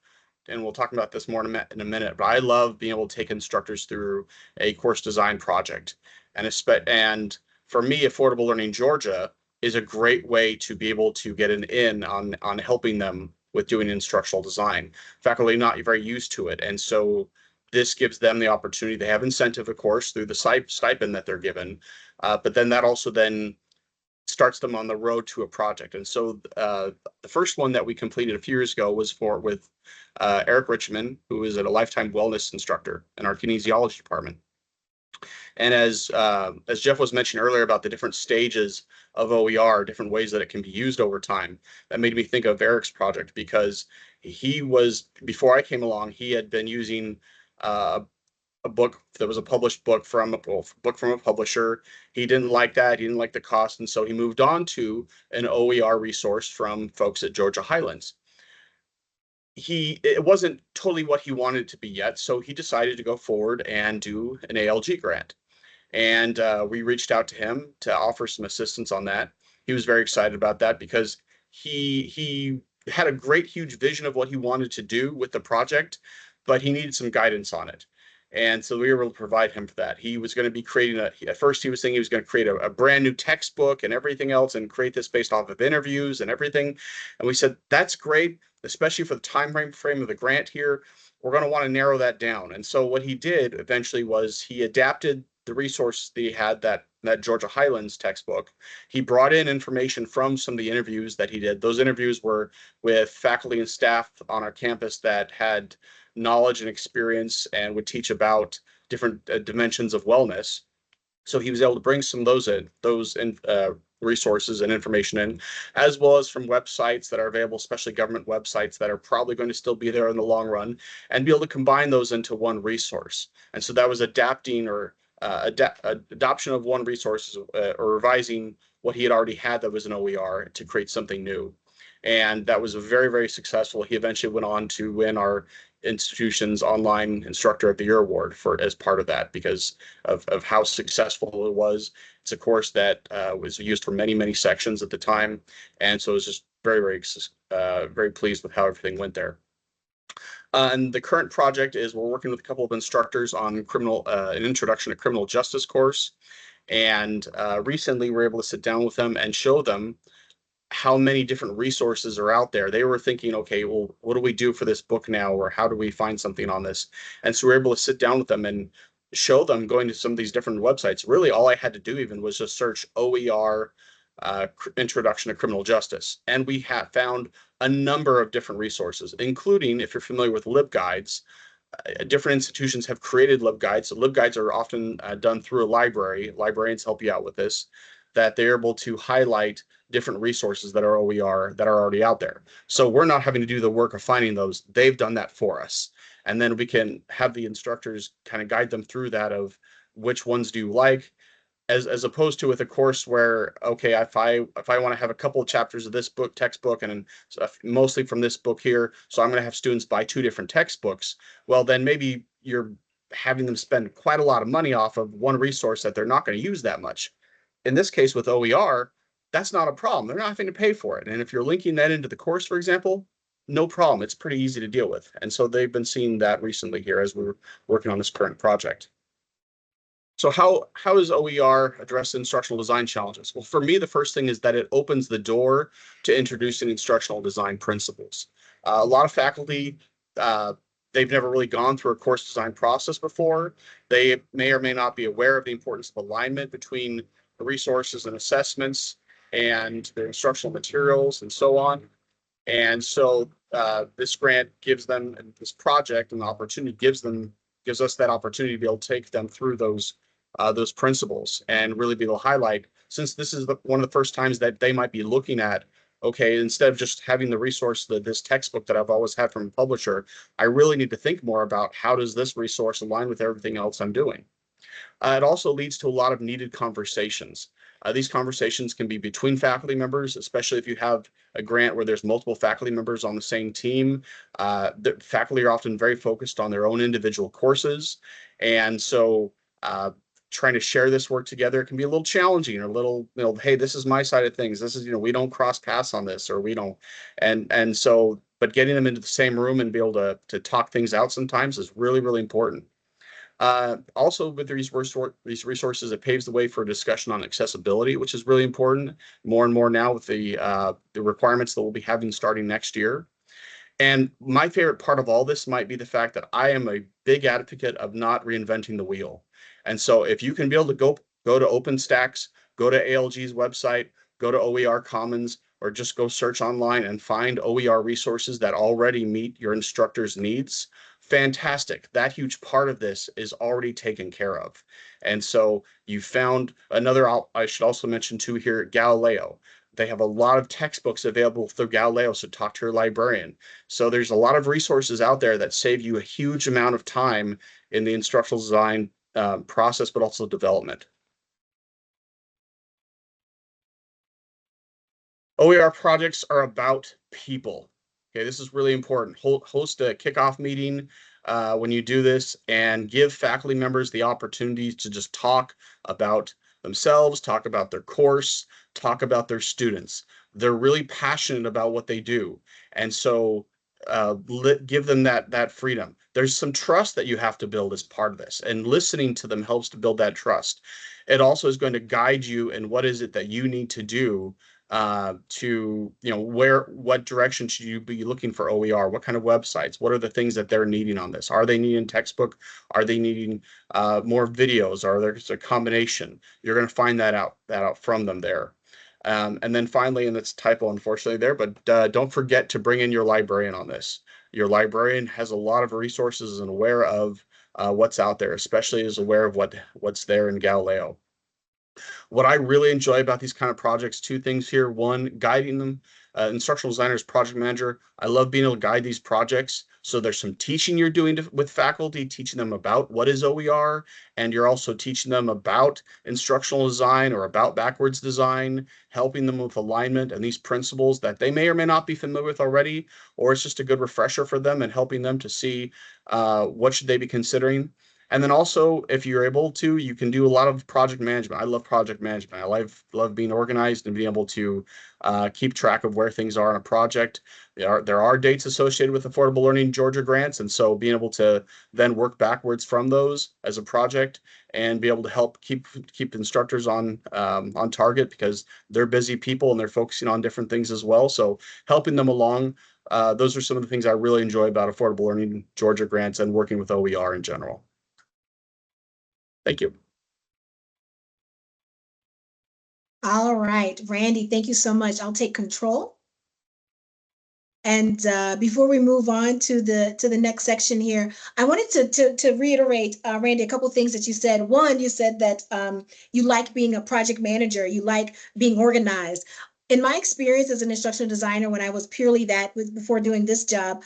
and we'll talk about this more in a minute, but I love being able to take instructors through a course design project. And for me, Affordable Learning Georgia is a great way to be able to get an in on helping them with doing instructional design. Faculty are not very used to it, and so this gives them the opportunity. They have incentive, of course, through the stipend that they're given, but then that also then starts them on the road to a project. And so the first one that we completed a few years ago was with Eric Richmond, who is a lifetime wellness instructor in our kinesiology department. And as Jeff was mentioning earlier about the different stages of OER, different ways that it can be used over time, that made me think of Eric's project, because before I came along, he had been using a book that was a published book from a publisher. He didn't like that. He didn't like the cost. And so he moved on to an OER resource from folks at Georgia Highlands. It wasn't totally what he wanted it to be yet, so he decided to go forward and do an ALG grant. And we reached out to him to offer some assistance on that. He was very excited about that because he had a great, huge vision of what he wanted to do with the project, but he needed some guidance on it. And so we were able to provide him for that. He was going to be creating at first he was thinking he was going to create a brand new textbook and everything else, and create this based off of interviews and everything. And we said, that's great, especially for the time frame of the grant here. We're going to want to narrow that down. And so what he did eventually was he adapted the resource that he had, that Georgia Highlands textbook. He brought in information from some of the interviews that he did. Those interviews were with faculty and staff on our campus that had knowledge and experience and would teach about different dimensions of wellness. So he was able to bring some of those resources and information in, as well as from websites that are available, especially government websites that are probably going to still be there in the long run, and be able to combine those into one resource. And so that was adapting or adoption of one resource, or revising what he had already had that was an OER to create something new. And that was very, very successful. He eventually went on to win our institution's online instructor of the year award as part of that, because of how successful it was. It's a course that was used for many, many sections at the time. And so it was just very, very pleased with how everything went there. And the current project is we're working with a couple of instructors on an introduction to criminal justice course. And recently we were able to sit down with them and show them how many different resources are out there. They were thinking, okay, well, what do we do for this book now? Or how do we find something on this? And so we were able to sit down with them and show them, going to some of these different websites. Really, all I had to do even was just search OER Introduction to Criminal Justice. And we have found a number of different resources, including, if you're familiar with LibGuides, different institutions have created LibGuides. So LibGuides are often done through a library. Librarians help you out with this, that they're able to highlight different resources that are OER that are already out there. So we're not having to do the work of finding those. They've done that for us. And then we can have the instructors kind of guide them through that, of which ones do you like, as opposed to with a course where, okay, if I want to have a couple of chapters of this textbook and mostly from this book here, so I'm going to have students buy 2 different textbooks. Well, then maybe you're having them spend quite a lot of money off of one resource that they're not going to use that much. In this case with OER, that's not a problem. They're not having to pay for it. And if you're linking that into the course, for example, no problem. It's pretty easy to deal with. And so they've been seeing that recently here as we were working on this current project. So how does OER address instructional design challenges? Well, for me, the first thing is that it opens the door to introducing instructional design principles. A lot of faculty, uh, they've never really gone through a course design process before. They may or may not be aware of the importance of alignment between the resources and assessments and their instructional materials and so on. And so this grant gives them, and this project and the opportunity gives us that opportunity to be able to take them through those principles and really be able to highlight, since this is one of the first times that they might be looking at, okay, instead of just having the resource, this textbook that I've always had from a publisher, I really need to think more about how does this resource align with everything else I'm doing. It also leads to a lot of needed conversations. These conversations can be between faculty members, especially if you have a grant where there's multiple faculty members on the same team. The faculty are often very focused on their own individual courses. And so trying to share this work together can be a little challenging, or a little, hey, this is my side of things. This is, we don't cross paths on this, or we don't. And so, but getting them into the same room and be able to talk things out sometimes is really, really important. Also, with these resources, it paves the way for a discussion on accessibility, which is really important more and more now with the requirements that we'll be having starting next year. And my favorite part of all this might be the fact that I am a big advocate of not reinventing the wheel. And so if you can be able to go to OpenStax, go to ALG's website, go to OER Commons, or just go search online and find OER resources that already meet your instructor's needs, fantastic. That huge part of this is already taken care of. And so you found another, I should also mention too here, Galileo. They have a lot of textbooks available through Galileo, so talk to your librarian. So there's a lot of resources out there that save you a huge amount of time in the instructional design process, but also development. OER projects are about people. Okay, this is really important. Host a kickoff meeting when you do this, and give faculty members the opportunity to just talk about themselves, talk about their course, talk about their students. They're really passionate about what they do. And so give them that freedom. There's some trust that you have to build as part of this, and listening to them helps to build that trust. It also is going to guide you in what is it that you need to do to, what direction should you be looking for OER? What kind of websites? What are the things that they're needing on this? Are they needing textbook? Are they needing more videos? Are there's a combination? You're going to find that out from them there. And then finally, and it's typo unfortunately there, but don't forget to bring in your librarian on this. Your librarian has a lot of resources and aware of what's out there, especially is aware of what's there in Galileo. What I really enjoy about these kind of projects, two things here. One, guiding them. Instructional designers, project manager. I love being able to guide these projects. So there's some teaching you're doing with faculty, teaching them about what is OER, and you're also teaching them about instructional design or about backwards design, helping them with alignment and these principles that they may or may not be familiar with already, or it's just a good refresher for them and helping them to see what should they be considering. And then also, if you're able to, you can do a lot of project management. I love project management. I love being organized and being able to keep track of where things are on a project. There are dates associated with Affordable Learning Georgia grants, and so being able to then work backwards from those as a project and be able to help keep instructors on target, because they're busy people and they're focusing on different things as well. So helping them along. Those are some of the things I really enjoy about Affordable Learning Georgia grants and working with OER in general. Thank you. All right, Randy, thank you so much. I'll take control. And before we move on to the next section here, I wanted to reiterate, Randy, a couple things that you said. One, you said that you like being a project manager, you like being organized. In my experience as an instructional designer, when I was purely that before doing this job,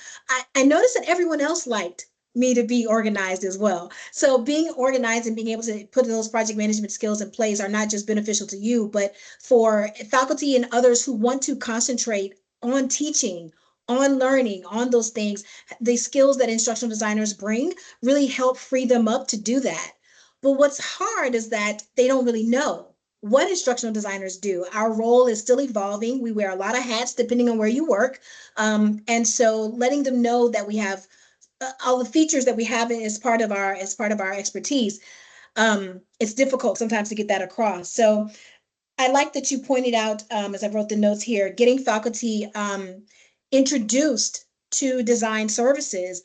I noticed that everyone else liked me to be organized as well. So being organized and being able to put those project management skills in place are not just beneficial to you, but for faculty and others who want to concentrate on teaching, on learning, on those things. The skills that instructional designers bring really help free them up to do that. But what's hard is that they don't really know what instructional designers do. Our role is still evolving. We wear a lot of hats depending on where you work. And so letting them know that we have all the features that we have as part of our expertise. It's difficult sometimes to get that across. So I like that you pointed out, as I wrote the notes here, getting faculty introduced to design services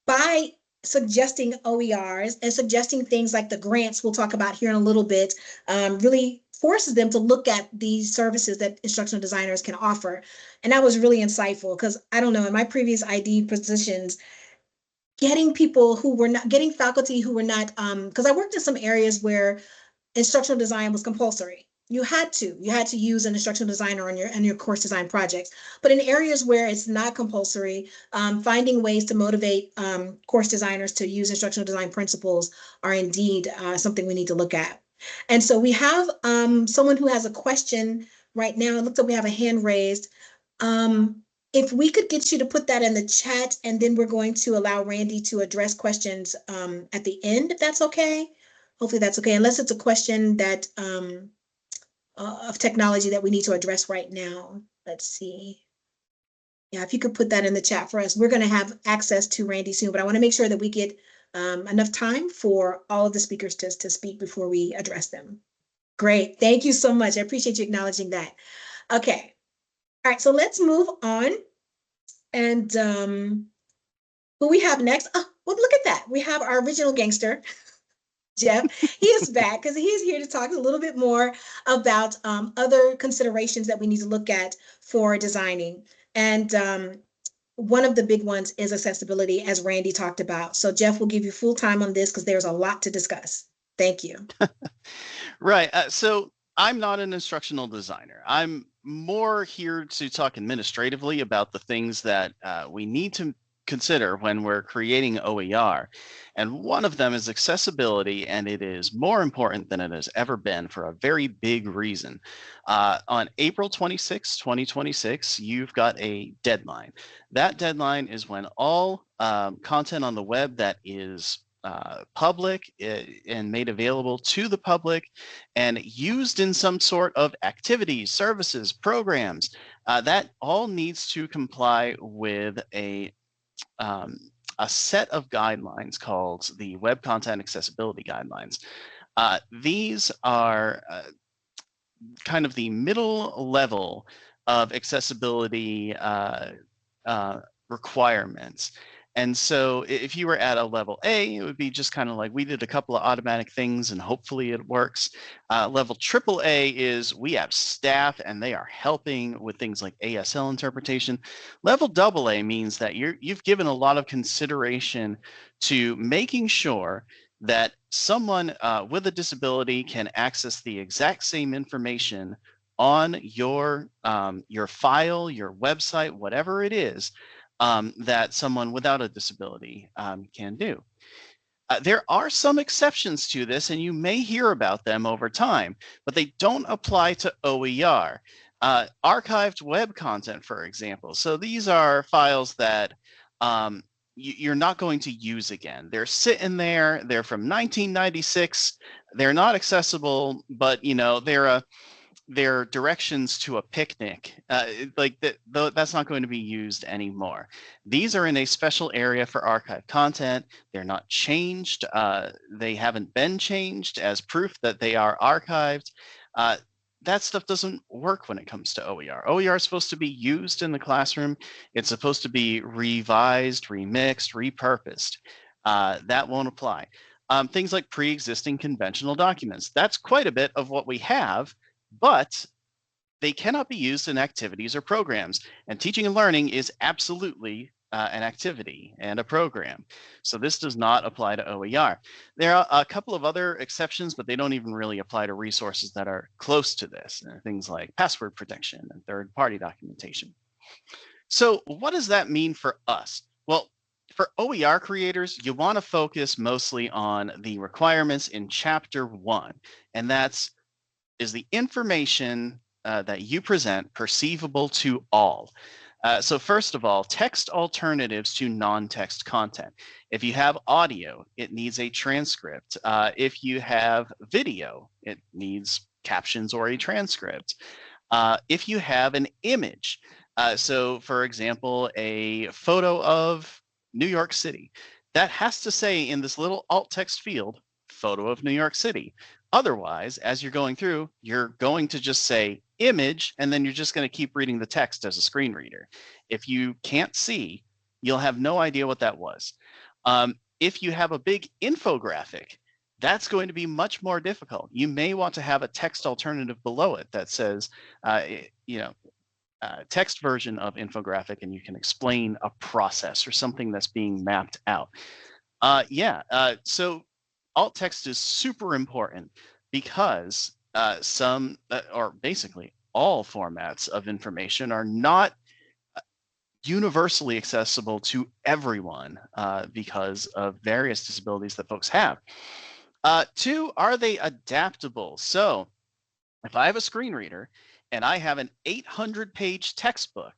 by suggesting OERs and suggesting things like the grants we'll talk about here in a little bit, really forces them to look at these services that instructional designers can offer. And that was really insightful because I don't know, in my previous ID positions, getting faculty who were not, because I worked in some areas where instructional design was compulsory. You had to use an instructional designer on your course design projects. But in areas where it's not compulsory, finding ways to motivate course designers to use instructional design principles are indeed something we need to look at. And so we have someone who has a question right now. It looks like we have a hand raised. If we could get you to put that in the chat, and then we're going to allow Randy to address questions at the end, if that's okay. Hopefully that's okay, unless it's a question that of technology that we need to address right now. Let's see. Yeah, if you could put that in the chat for us. We're going to have access to Randy soon, but I want to make sure that we get enough time for all of the speakers to speak before we address them. Great. Thank you so much. I appreciate you acknowledging that. Okay. All right, so let's move on. And who we have next? Oh, well, look at that. We have our original gangster, Jeff. He is back because he's here to talk a little bit more about other considerations that we need to look at for designing. And one of the big ones is accessibility, as Randy talked about. So Jeff will give you full time on this because there's a lot to discuss. Thank you. Right. So I'm not an instructional designer. I'm more here to talk administratively about the things that we need to consider when we're creating OER. And one of them is accessibility, and it is more important than it has ever been for a very big reason. On April 26, 2026, you've got a deadline. That deadline is when all content on the web that is public and made available to the public and used in some sort of activities, services, programs, that all needs to comply with a set of guidelines called the Web Content Accessibility Guidelines. These are kind of the middle level of accessibility requirements. And so if you were at a level A, it would be just kind of like we did a couple of automatic things and hopefully it works. Level AAA is we have staff and they are helping with things like ASL interpretation. Level AA means that you've given a lot of consideration to making sure that someone with a disability can access the exact same information on your file, your website, whatever it is, that someone without a disability can do. There are some exceptions to this, and you may hear about them over time, but they don't apply to OER. Archived web content, for example. So these are files that you're not going to use again. They're sitting there. They're from 1996. They're not accessible, but they're directions to a picnic. That's not going to be used anymore. These are in a special area for archived content. They're not changed. They haven't been changed as proof that they are archived. That stuff doesn't work when it comes to OER. OER is supposed to be used in the classroom. It's supposed to be revised, remixed, repurposed. That won't apply. Things like pre-existing conventional documents. That's quite a bit of what we have, but they cannot be used in activities or programs. And teaching and learning is absolutely an activity and a program. So this does not apply to OER. There are a couple of other exceptions, but they don't even really apply to resources that are close to this. Things like password protection and third-party documentation. So what does that mean for us? Well, for OER creators, you want to focus mostly on the requirements in Chapter 1, and is the information that you present perceivable to all? So first of all, text alternatives to non-text content. If you have audio, it needs a transcript. If you have video, it needs captions or a transcript. If you have an image, so for example, a photo of New York City, that has to say in this little alt text field, photo of New York City. Otherwise, as you're going through, you're going to just say image, and then you're just going to keep reading the text as a screen reader. If you can't see, you'll have no idea what that was. If you have a big infographic, that's going to be much more difficult. You may want to have a text alternative below it that says, text version of infographic, and you can explain a process or something that's being mapped out. So alt text is super important because some, or basically all formats of information are not universally accessible to everyone because of various disabilities that folks have. Two, are they adaptable? So if I have a screen reader and I have an 800-page textbook,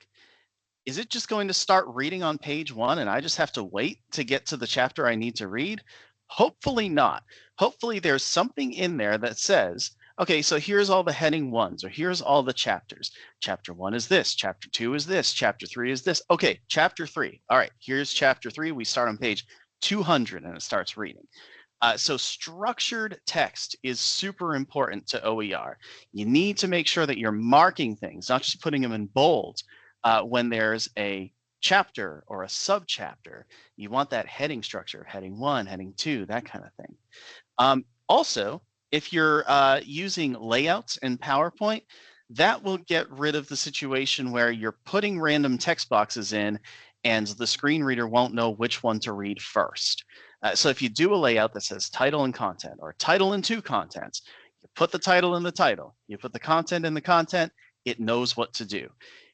is it just going to start reading on page 1 and I just have to wait to get to the chapter I need to read? Hopefully not. Hopefully there's something in there that says, okay, so here's all the heading 1s, or here's all the chapters. Chapter 1 is this, chapter 2 is this, chapter 3 is this. Okay, chapter 3. All right, here's chapter 3. We start on page 200 and it starts reading. So structured text is super important to OER. You need to make sure that you're marking things, not just putting them in bold when there's a chapter or a subchapter. You want that heading structure, heading 1, heading 2, that kind of thing. Also, if you're using layouts in PowerPoint, that will get rid of the situation where you're putting random text boxes in and the screen reader won't know which one to read first. So if you do a layout that says title and content, or title and 2 contents, you put the title in the title, you put the content in the content, it knows what to do.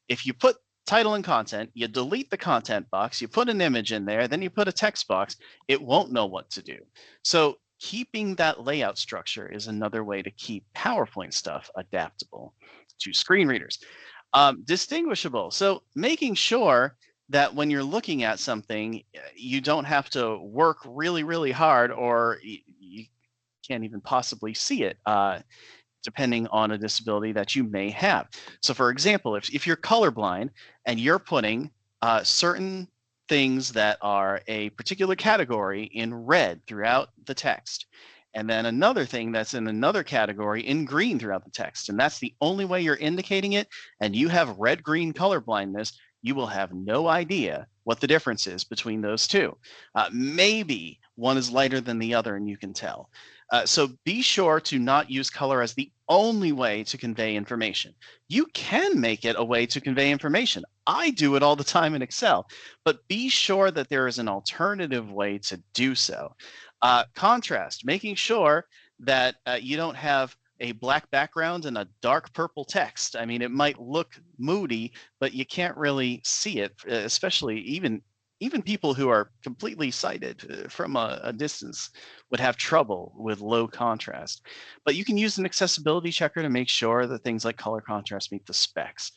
If you put title and content, you delete the content box, you put an image in there, then you put a text box, it won't know what to do. So keeping that layout structure is another way to keep PowerPoint stuff adaptable to screen readers. Distinguishable. So making sure that when you're looking at something, you don't have to work really, really hard, or you can't even possibly see it, depending on a disability that you may have. So for example, if you're colorblind and you're putting certain things that are a particular category in red throughout the text, and then another thing that's in another category in green throughout the text, and that's the only way you're indicating it, and you have red-green color blindness, you will have no idea what the difference is between those two. Maybe one is lighter than the other and you can tell. So be sure to not use color as the only way to convey information. You can make it a way to convey information. I do it all the time in Excel, but be sure that there is an alternative way to do so. Contrast, making sure that you don't have a black background and a dark purple text. I mean, it might look moody, but you can't really see it, especially even people who are completely sighted from a distance would have trouble with low contrast. But you can use an accessibility checker to make sure that things like color contrast meet the specs.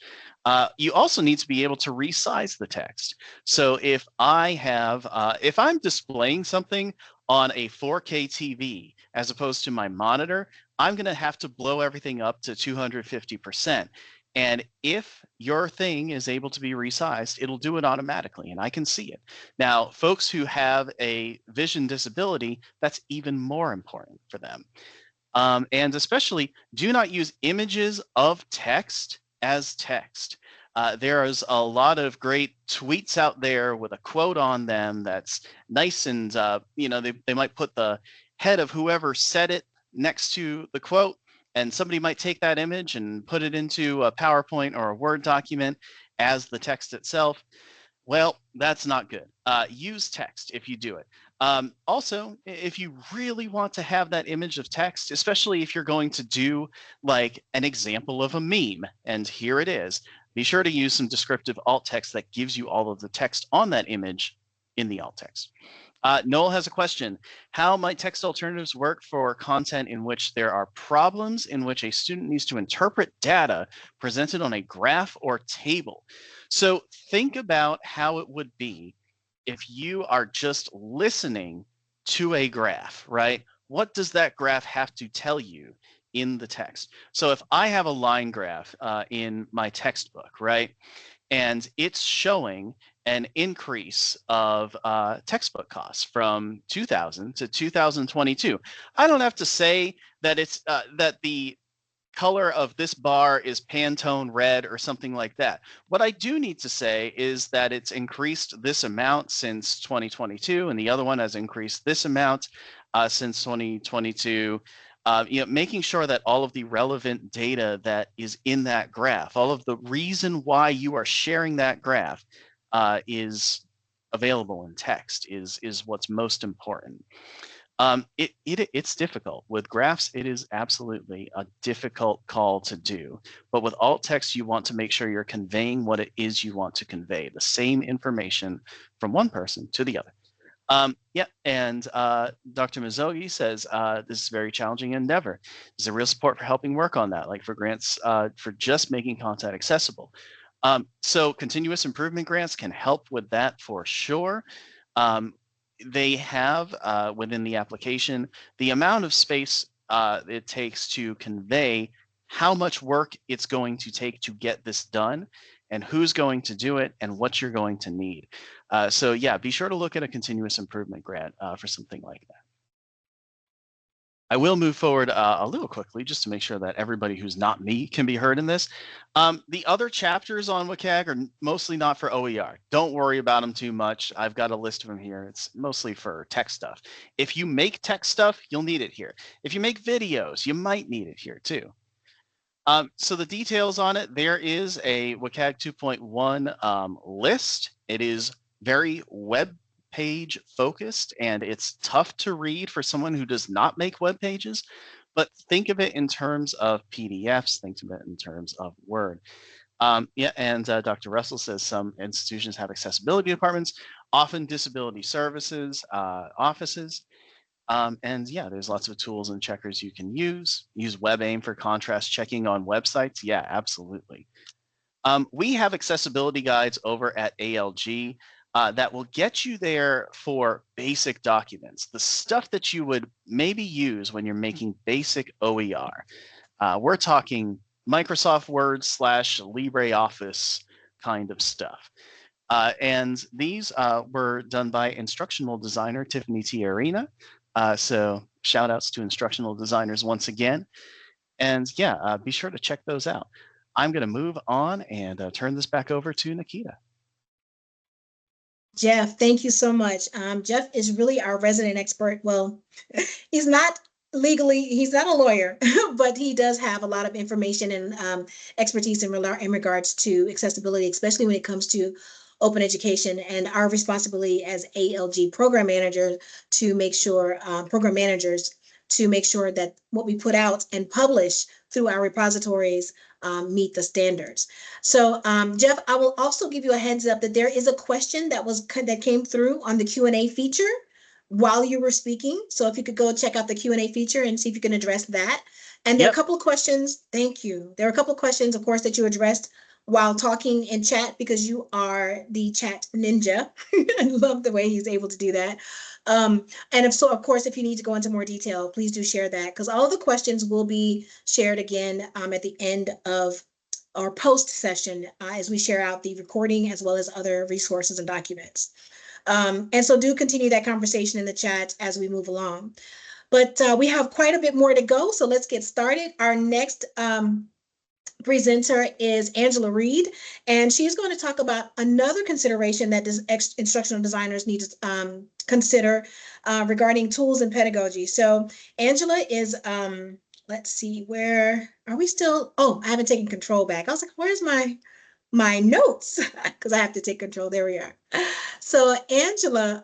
You also need to be able to resize the text. So if if I'm displaying something on a 4K TV as opposed to my monitor, I'm going to have to blow everything up to 250%. And if your thing is able to be resized, it'll do it automatically, and I can see it. Now, folks who have a vision disability, that's even more important for them. And especially, do not use images of text as text. There is a lot of great tweets out there with a quote on them that's nice, and they might put the head of whoever said it next to the quote, and somebody might take that image and put it into a PowerPoint or a Word document as the text itself. Well, that's not good. Use text if you do it. Also, if you really want to have that image of text, especially if you're going to do like an example of a meme, and here it is, be sure to use some descriptive alt text that gives you all of the text on that image in the alt text. Noel has a question. How might text alternatives work for content in which there are problems in which a student needs to interpret data presented on a graph or table? So think about how it would be if you are just listening to a graph, right? What does that graph have to tell you in the text. So if I have a line graph in my textbook, right, and it's showing an increase of textbook costs from 2000 to 2022, I don't have to say that it's that the color of this bar is Pantone red or something like that. What I do need to say is that it's increased this amount since 2022, and the other one has increased this amount since 2022. Making sure that all of the relevant data that is in that graph, all of the reason why you are sharing that graph is available in text is what's most important. It's difficult with graphs. It is absolutely a difficult call to do, but with alt text, you want to make sure you're conveying what it is you want to convey, the same information from one person to the other. And Dr. Mizogi says this is a very challenging endeavor. There's a real support for helping work on that, like for grants for just making content accessible. So continuous improvement grants can help with that for sure. They have within the application the amount of space it takes to convey how much work it's going to take to get this done, and who's going to do it, and what you're going to need. So yeah, be sure to look at a continuous improvement grant for something like that. I will move forward a little quickly just to make sure that everybody who's not me can be heard in this. The other chapters on WCAG are mostly not for OER. Don't worry about them too much. I've got a list of them here. It's mostly for tech stuff. If you make tech stuff, you'll need it here. If you make videos, you might need it here too. So the details on it, there is a WCAG 2.1 list. It is very web page focused, and it's tough to read for someone who does not make web pages, but think of it in terms of PDFs, think of it in terms of Word. Dr. Russell says some institutions have accessibility departments, often disability services, offices. There's lots of tools and checkers you can use. Use WebAIM for contrast checking on websites. Yeah, absolutely. We have accessibility guides over at ALG that will get you there for basic documents, the stuff that you would maybe use when you're making basic OER. We're talking Microsoft Word / LibreOffice kind of stuff. And these were done by instructional designer Tiffany Tiarina. So shout outs to instructional designers once again. And be sure to check those out. I'm going to move on and turn this back over to Nikita. Jeff, thank you so much. Jeff is really our resident expert. Well, he's not a lawyer, but he does have a lot of information and expertise in regards to accessibility, especially when it comes to open education, and our responsibility as ALG program managers to make sure that what we put out and publish through our repositories meet the standards. So Jeff, I will also give you a heads up that there is a question that came through on the Q&A feature while you were speaking. So if you could go check out the Q&A feature and see if you can address that. And there are a couple of questions. Thank you. There are a couple of questions, of course, that you addressed while talking in chat, because you are the chat ninja. I love the way he's able to do that. And of course, if you need to go into more detail, please do share that, because all of the questions will be shared again at the end of our post session as we share out the recording as well as other resources and documents. And so do continue that conversation in the chat as we move along. But we have quite a bit more to go, so let's get started. Our next presenter is Angela Reed, and she's going to talk about another consideration that instructional designers need to consider regarding tools and pedagogy. So Angela is, let's see, where are we still? Oh, I haven't taken control back. I was like, where's my notes? Because I have to take control. There we are. So Angela,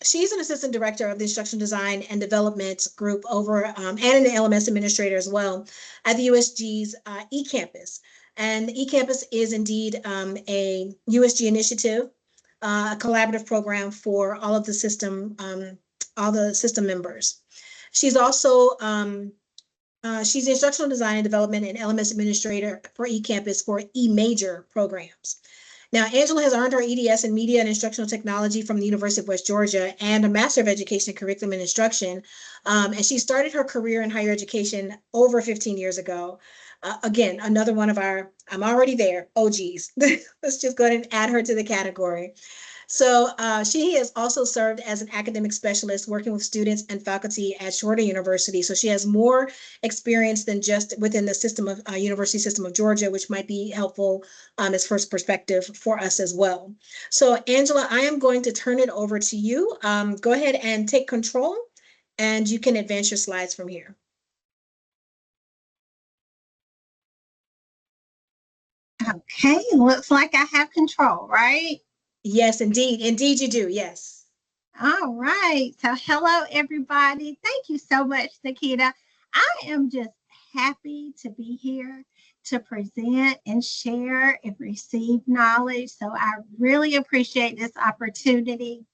she's an assistant director of the instructional design and development group over and an LMS administrator as well at the USG's eCampus. And eCampus is indeed a USG initiative, a collaborative program for all of the system members. She's also she's the instructional design and development and LMS administrator for eCampus for eMajor programs. Now, Angela has earned her EDS in Media and Instructional Technology from the University of West Georgia and a Master of Education in Curriculum and Instruction. And she started her career in higher education over 15 years ago. Again, another one of our, I'm already there, OGs. Let's just go ahead and add her to the category. So she has also served as an academic specialist working with students and faculty at Shorter University. So she has more experience than just within the system of university system of Georgia, which might be helpful as first perspective for us as well. So Angela, I am going to turn it over to you. Go ahead and take control and you can advance your slides from here. Okay, looks like I have control, right? Yes, indeed. Indeed you do. Yes. All right. So hello, everybody. Thank you so much, Nikita. I am just happy to be here to present and share and receive knowledge. So I really appreciate this opportunity.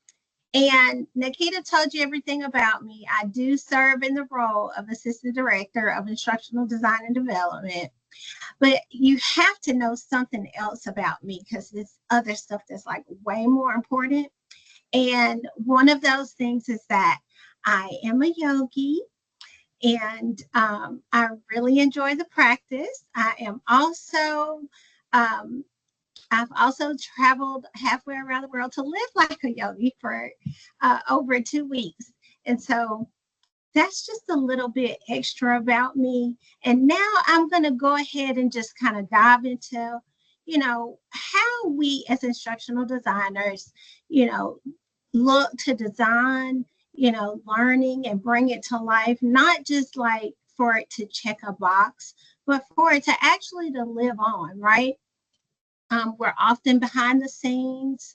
And Nikita told you everything about me. I do serve in the role of Assistant Director of Instructional Design and Development. But you have to know something else about me because there's other stuff that's like way more important. And one of those things is that I am a yogi and I really enjoy the practice. I am also, I've also traveled halfway around the world to live like a yogi for over 2 weeks. And so that's just a little bit extra about me. And now I'm going to go ahead and just kind of dive into, how we as instructional designers, look to design, learning and bring it to life, not just like for it to check a box, but for it to actually to live on, right? We're often behind the scenes,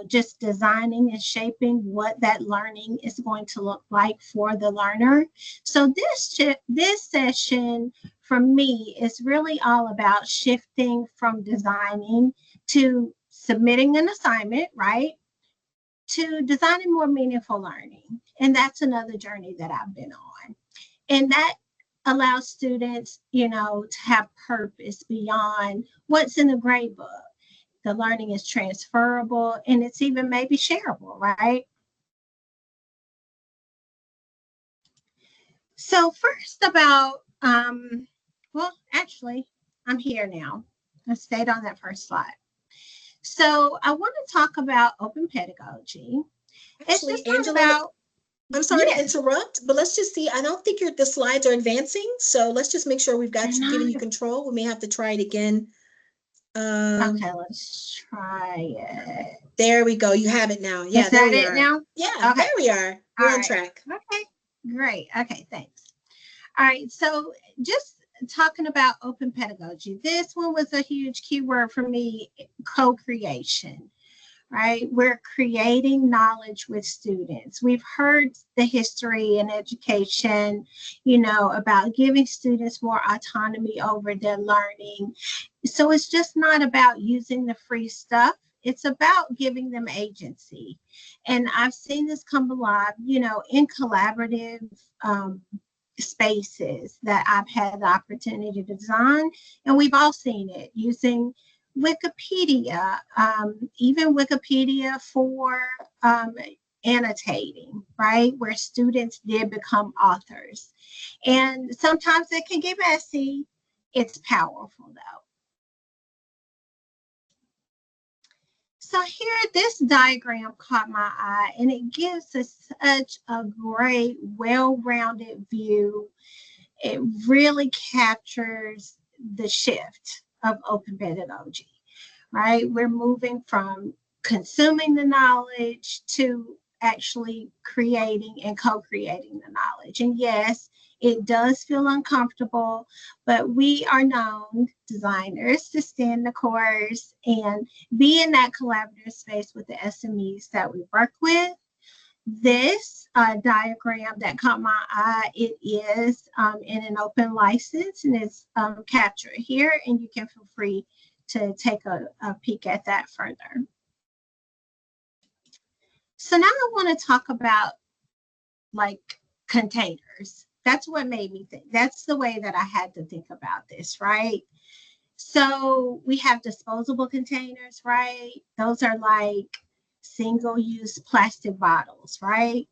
just designing and shaping what that learning is going to look like for the learner. So this session for me is really all about shifting from designing to submitting an assignment, right? To designing more meaningful learning. And that's another journey that I've been on. And that allows students, to have purpose beyond what's in the grade book. The learning is transferable and it's even maybe shareable, right? So first about, well, actually, I'm here now. I stayed on that first slide. So I want to talk about open pedagogy. Actually, It's just Angela, about, I'm sorry yes, to interrupt, but let's just see. I don't think the slides are advancing. So let's just make sure we've got they're given you not. control. We may have to try it again. Okay, let's try it. There we go. You have it now. Yeah, Is there that we it are. now? Yeah, Okay. there we are. We're All on right. track. Okay, great. Okay, thanks. All right, so just talking about open pedagogy. This one was a huge keyword for me, co-creation, right? We're creating knowledge with students. We've heard the history in education, about giving students more autonomy over their learning. So it's just not about using the free stuff. It's about giving them agency. And I've seen this come alive, in collaborative spaces that I've had the opportunity to design. And we've all seen it using Wikipedia, even Wikipedia for annotating, right? Where students did become authors. And sometimes it can get messy. It's powerful though. So here, this diagram caught my eye and it gives us such a great, well-rounded view. It really captures the shift of open pedagogy, right? We're moving from consuming the knowledge to actually creating and co-creating the knowledge. And yes, it does feel uncomfortable, but we are known designers to stand the course and be in that collaborative space with the SMEs that we work with. This diagram that caught my eye, it is in an open license and it's captured here, and you can feel free to take a peek at that further. So now I want to talk about like containers. That's what made me think. That's the way that I had to think about this, right? So we have disposable containers, right? Those are like single-use plastic bottles, right?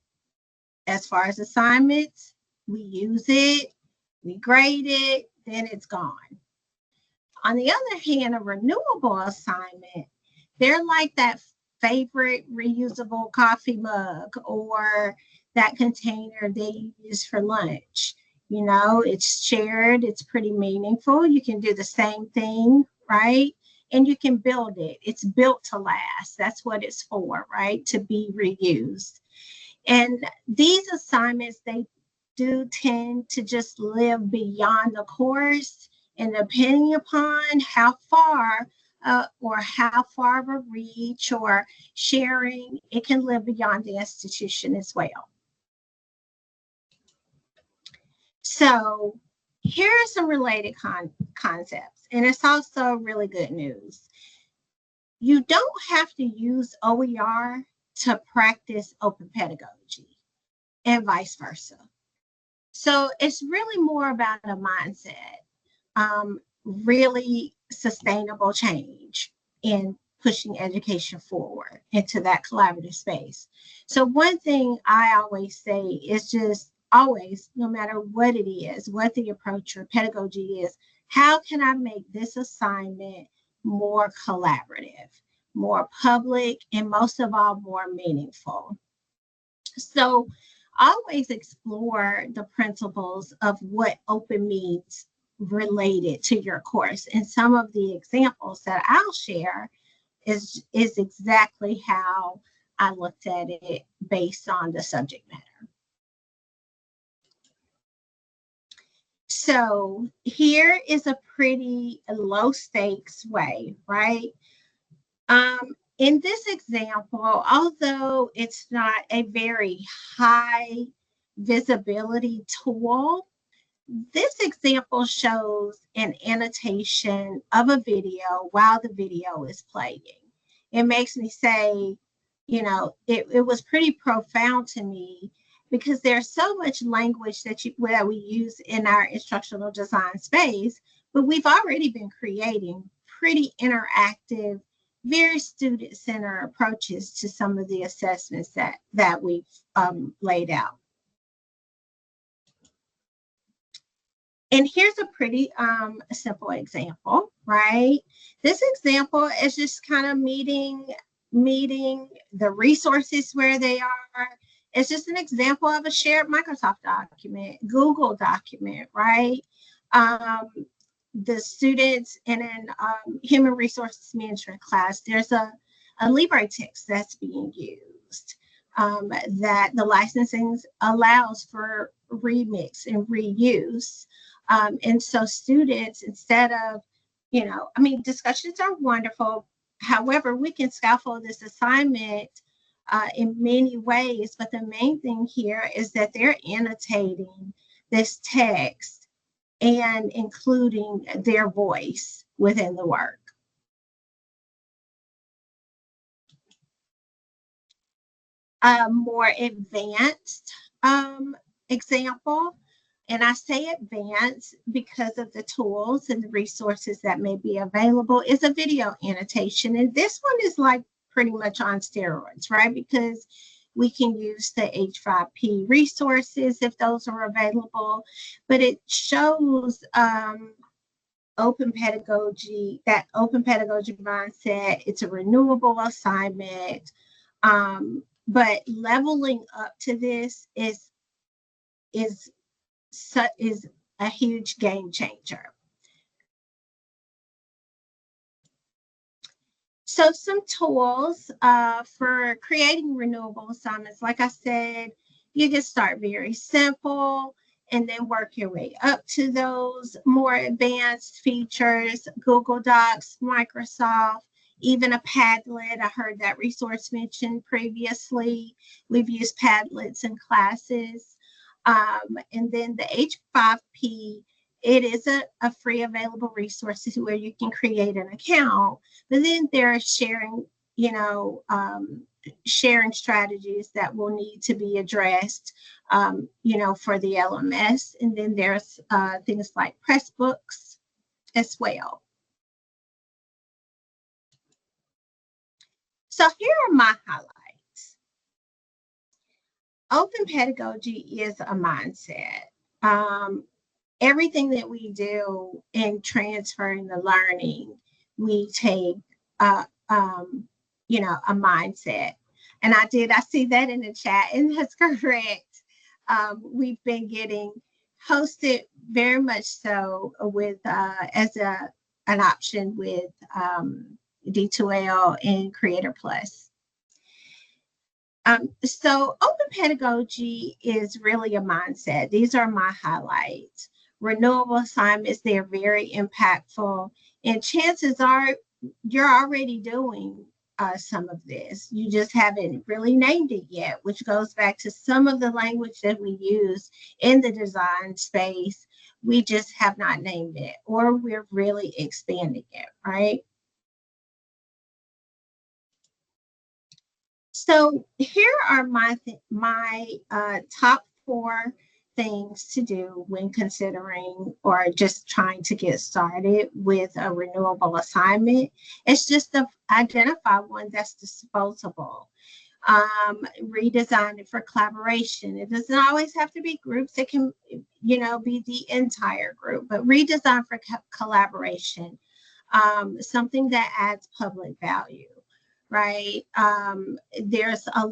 As far as assignments, we use it, we grade it, then it's gone. On the other hand, a renewable assignment, they're like that favorite reusable coffee mug or that container that you use for lunch. You know, it's shared, it's pretty meaningful. You can do the same thing, right? And you can build it. It's built to last. That's what it's for, right? To be reused. And these assignments, they do tend to just live beyond the course, and depending upon how far or how far of a reach or sharing, it can live beyond the institution as well. So here are some related concepts, and it's also really good news. You don't have to use OER to practice open pedagogy, and vice versa. So it's really more about a mindset, really sustainable change in pushing education forward into that collaborative space. So one thing I always say is just always, no matter what it is, what the approach or pedagogy is, how can I make this assignment more collaborative, more public, and most of all, more meaningful? So always explore the principles of what open means related to your course. And some of the examples that I'll share is exactly how I looked at it based on the subject matter. So here is a pretty low stakes way, right? In this example, although it's not a very high visibility tool, this example shows an annotation of a video while the video is playing. It makes me say, you know, it was pretty profound to me because there's so much language that we use in our instructional design space, but we've already been creating pretty interactive, very student-centered approaches to some of the assessments that we've laid out. And here's a pretty simple example, right? This example is just kind of meeting the resources where they are. It's just an example of a shared Microsoft document, Google document, right? The students in an human resources management class, there's a LibreText that's being used that the licensing allows for remix and reuse. And so students, instead of, you know, I mean, discussions are wonderful. However, we can scaffold this assignment in many ways, but the main thing here is that they're annotating this text and including their voice within the work. A more advanced example, and I say advanced because of the tools and the resources that may be available, is a video annotation. And this one is like pretty much on steroids, right? Because we can use the H5P resources if those are available, but it shows open pedagogy, that open pedagogy mindset. It's a renewable assignment. But leveling up to this is a huge game changer. So some tools for creating renewable assignments. Like I said, you can start very simple and then work your way up to those more advanced features, Google Docs, Microsoft, even a Padlet. I heard that resource mentioned previously. We've used Padlets in classes. And then the H5P, it is a free available resource where you can create an account, but then there are sharing, you know, sharing strategies that will need to be addressed, you know, for the LMS. And then there's things like Pressbooks as well. So here are my highlights. Open pedagogy is a mindset. Everything that we do in transferring the learning, we take, a mindset. And I see that in the chat, and that's correct. We've been getting hosted very much so with as an option with D2L and Creator Plus. So open pedagogy is really a mindset. These are my highlights. Renewable assignments, they're very impactful. And chances are you're already doing some of this. You just haven't really named it yet, which goes back to some of the language that we use in the design space. We just have not named it, or we're really expanding it, right? So here are my top 4 things to do when considering or just trying to get started with a renewable assignment. It's just to identify one that's disposable. Redesign it for collaboration. It doesn't always have to be groups. It can, be the entire group, but redesign for collaboration. Something that adds public value. Right. There's a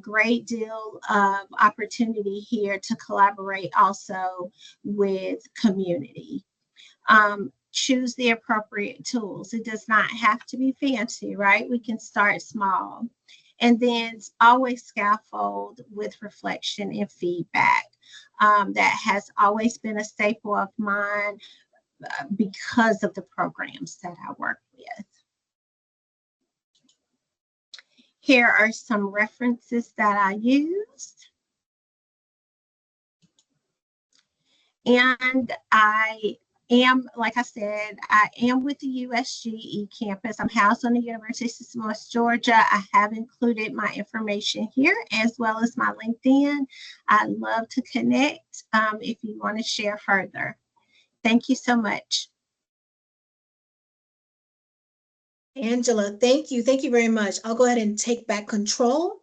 great deal of opportunity here to collaborate also with community. Choose the appropriate tools. It does not have to be fancy, right? We can start small. And then always scaffold with reflection and feedback. That has always been a staple of mine because of the programs that I work with. Here are some references that I used. And I am, like I said, I am with the USG campus. I'm housed on the University of West Georgia. I have included my information here as well as my LinkedIn. I'd love to connect if you want to share further. Thank you so much. Angela, thank you. Thank you very much. I'll go ahead and take back control,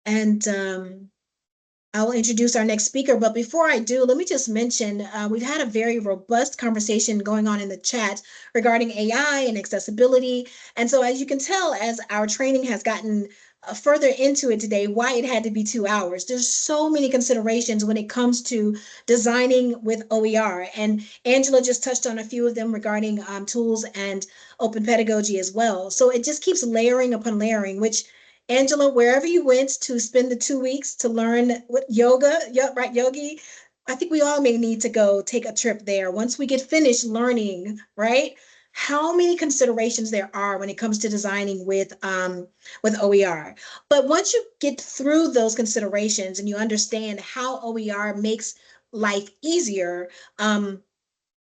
and I will introduce our next speaker. But before I do, let me just mention, we've had a very robust conversation going on in the chat regarding AI and accessibility. And so as you can tell, as our training has gotten further into it today, why it had to be 2 hours. There's so many considerations when it comes to designing with OER. And Angela just touched on a few of them regarding tools and open pedagogy as well. So it just keeps layering upon layering, which Angela, wherever you went to spend the 2 weeks to learn what yoga, right, yogi, I think we all may need to go take a trip there. Once we get finished learning, right, how many considerations there are when it comes to designing with OER. But once you get through those considerations and you understand how OER makes life easier,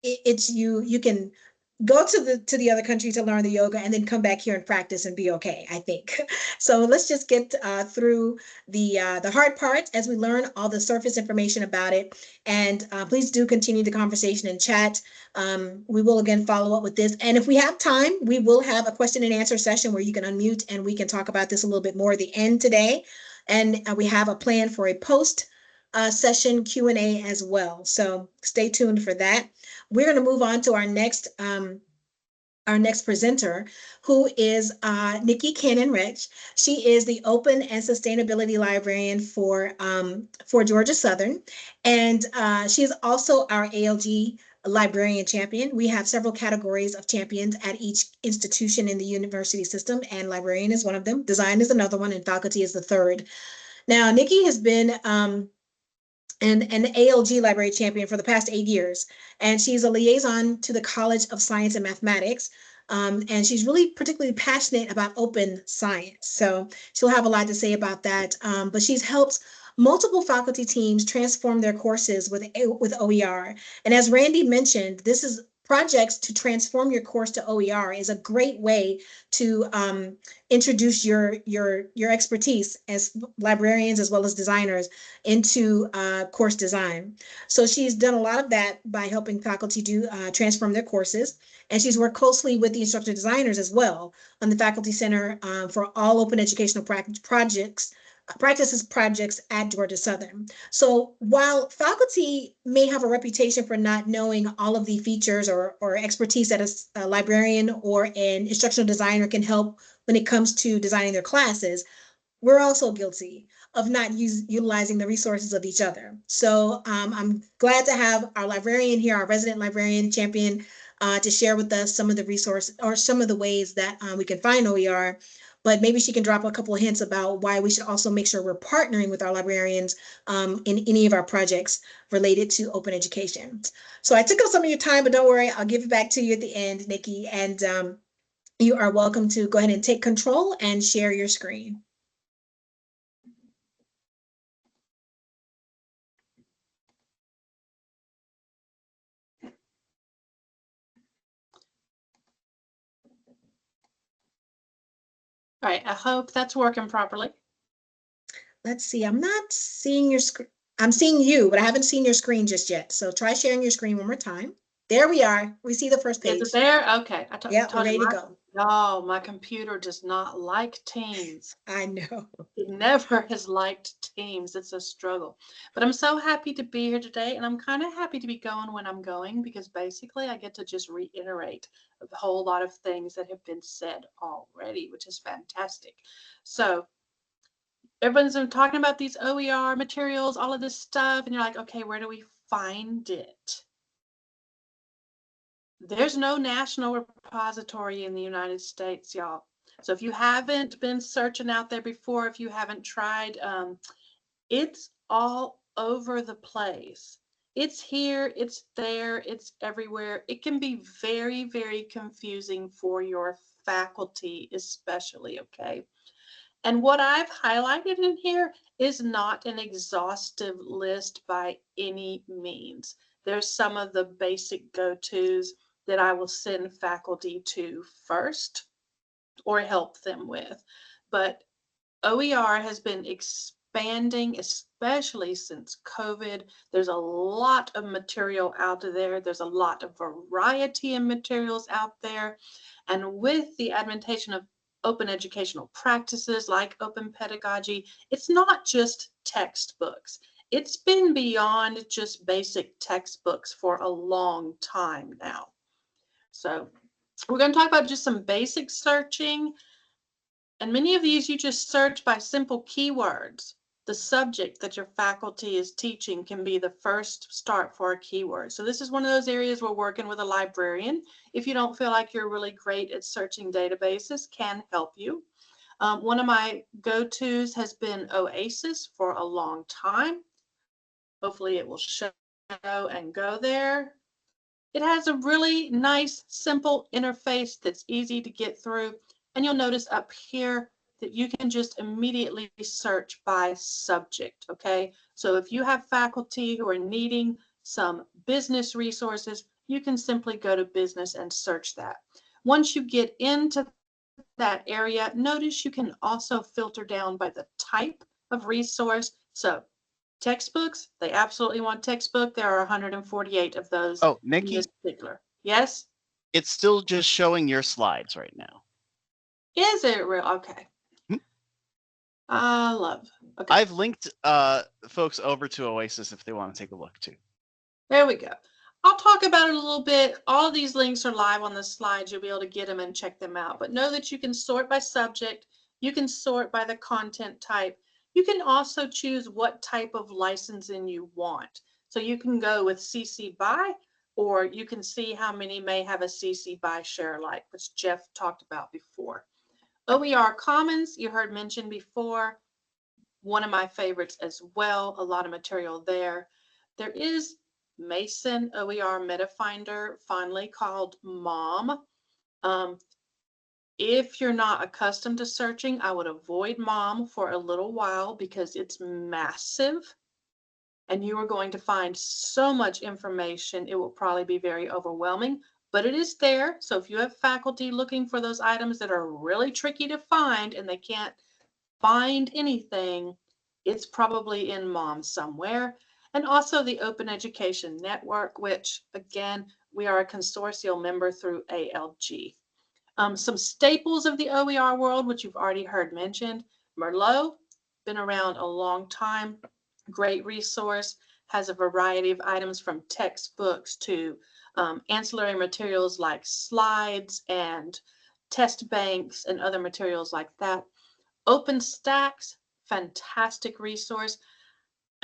it's you can go to the other country to learn the yoga and then come back here and practice and be okay, I think. So let's just get through the hard parts as we learn all the surface information about it. And please do continue the conversation in chat. We will again follow up with this. And if we have time, we will have a question and answer session where you can unmute and we can talk about this a little bit more at the end today. And we have a plan for a post session Q&A as well. So stay tuned for that. We're going to move on to our next presenter, who is Nikki Cannon-Rich. She is the Open and Sustainability Librarian for Georgia Southern, and she is also our ALG Librarian Champion. We have several categories of champions at each institution in the university system, and librarian is one of them. Design is another one, and faculty is the third. Now, Nikki has been an ALG library champion for the past 8 years. And she's a liaison to the College of Science and Mathematics. And she's really particularly passionate about open science. So she'll have a lot to say about that. But she's helped multiple faculty teams transform their courses with OER. And as Randy mentioned, this is projects to transform your course to OER is a great way to introduce your expertise as librarians as well as designers into course design. So she's done a lot of that by helping faculty do transform their courses, and she's worked closely with the instructor designers as well on the Faculty Center for all open educational projects at Georgia Southern. So while faculty may have a reputation for not knowing all of the features or expertise that a librarian or an instructional designer can help when it comes to designing their classes, we're also guilty of not utilizing the resources of each other. So I'm glad to have our librarian here, our resident librarian champion, to share with us some of the resources or some of the ways that we can find OER. But maybe she can drop a couple of hints about why we should also make sure we're partnering with our librarians in any of our projects related to open education. So I took up some of your time, but don't worry, I'll give it back to you at the end, Nikki. And you are welcome to go ahead and take control and share your screen. All right, I hope that's working properly. Let's see, I'm not seeing your screen. I'm seeing you, but I haven't seen your screen just yet. So try sharing your screen one more time. There we are. We see the first page. Is it there? Okay. Yeah, we're ready to go. No, my computer does not like Teams. I know. It never has liked Teams. It's a struggle. But I'm so happy to be here today, and I'm kind of happy to be going when I'm going, because basically I get to just reiterate a whole lot of things that have been said already, which is fantastic. So everyone's been talking about these OER materials, all of this stuff, and you're like, okay, where do we find it? There's no national repository in the United States, y'all. So if you haven't been searching out there before, if you haven't tried, it's all over the place. It's here, it's there, it's everywhere. It can be very, very confusing for your faculty, especially, okay? And what I've highlighted in here is not an exhaustive list by any means. There's some of the basic go-tos that I will send faculty to first or help them with. But OER has been expanding, especially since COVID. There's a lot of material out there. There's a lot of variety in materials out there. And with the adaptation of open educational practices like open pedagogy, it's not just textbooks. It's been beyond just basic textbooks for a long time now. So we're going to talk about just some basic searching. And many of these you just search by simple keywords. The subject that your faculty is teaching can be the first start for a keyword. So this is one of those areas we're working with a librarian. If you don't feel like you're really great at searching databases, can help you. One of my go-tos has been Oasis for a long time. Hopefully it will show and go there. It has a really nice, simple interface that's easy to get through. And you'll notice up here that you can just immediately search by subject, okay? So if you have faculty who are needing some business resources, you can simply go to business and search that. Once you get into that area, notice you can also filter down by the type of resource. So textbooks, they absolutely want textbook. There are 148 of those. Oh, in Nikki, this particular. Yes? it's still just showing your slides right now. Is it real? Okay. Hmm. I love. Okay. I've linked folks over to Oasis if they want to take a look too. There we go. I'll talk about it a little bit. All of these links are live on the slides. You'll be able to get them and check them out. But know that you can sort by subject. You can sort by the content type. You can also choose what type of licensing you want. So you can go with CC BY, or you can see how many may have a CC BY share alike, which Jeff talked about before. OER Commons, you heard mentioned before, one of my favorites as well, a lot of material there. There is Mason OER MetaFinder, fondly called MOM. If you're not accustomed to searching, I would avoid MOM for a little while because it's massive and you are going to find so much information, it will probably be very overwhelming. but it is there. So if you have faculty looking for those items that are really tricky to find and they can't find anything, it's probably in MOM somewhere. And also the Open Education Network, which again, we are a consortial member through ALG. Some staples of the OER world, which you've already heard mentioned. Merlot, been around a long time, great resource, has a variety of items from textbooks to ancillary materials like slides and test banks and other materials like that. OpenStax, fantastic resource.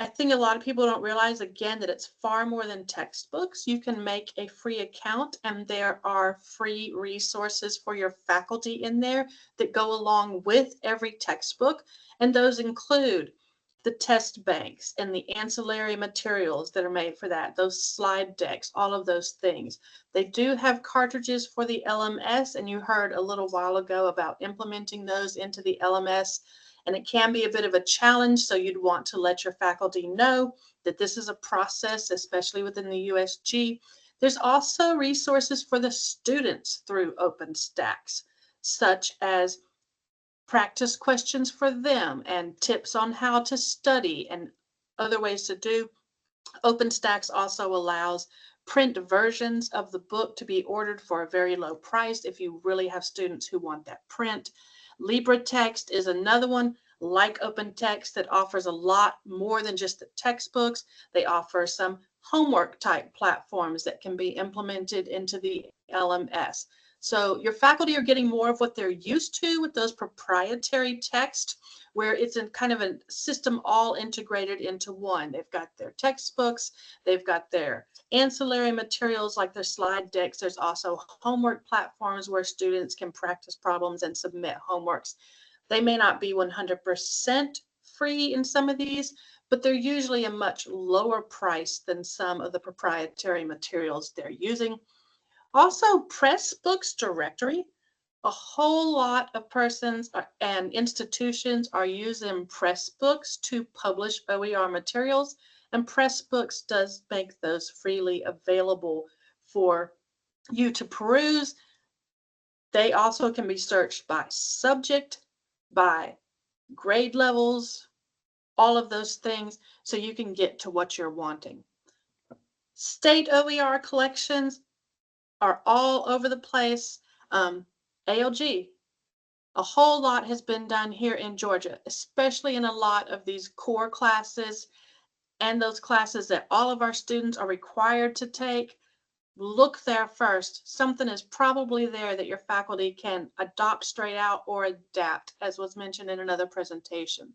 I think a lot of people don't realize, again, that it's far more than textbooks. You can make a free account, and there are free resources for your faculty in there that go along with every textbook. And those include the test banks and the ancillary materials that are made for that, those slide decks, all of those things. They do have cartridges for the LMS, and you heard a little while ago about implementing those into the LMS. And it can be a bit of a challenge, so you'd want to let your faculty know that this is a process, especially within the USG. There's also resources for the students through OpenStax, such as practice questions for them and tips on how to study and other ways to do. OpenStax also allows print versions of the book to be ordered for a very low price if you really have students who want that print. LibreText is another one like OpenText that offers a lot more than just the textbooks. They offer some homework type platforms that can be implemented into the LMS. So your faculty are getting more of what they're used to with those proprietary text, where it's in kind of a system all integrated into one. They've got their textbooks, they've got their ancillary materials like their slide decks. There's also homework platforms where students can practice problems and submit homeworks. They may not be 100% free in some of these, but they're usually a much lower price than some of the proprietary materials they're using. Also, Pressbooks Directory. A whole lot of persons and institutions are using Pressbooks to publish OER materials, and Pressbooks does make those freely available for you to peruse. They also can be searched by subject, by grade levels, all of those things, so you can get to what you're wanting. State OER collections are all over the place. ALG, a whole lot has been done here in Georgia, especially in a lot of these core classes and those classes that all of our students are required to take. Look there first. Something is probably there that your faculty can adopt straight out or adapt, as was mentioned in another presentation.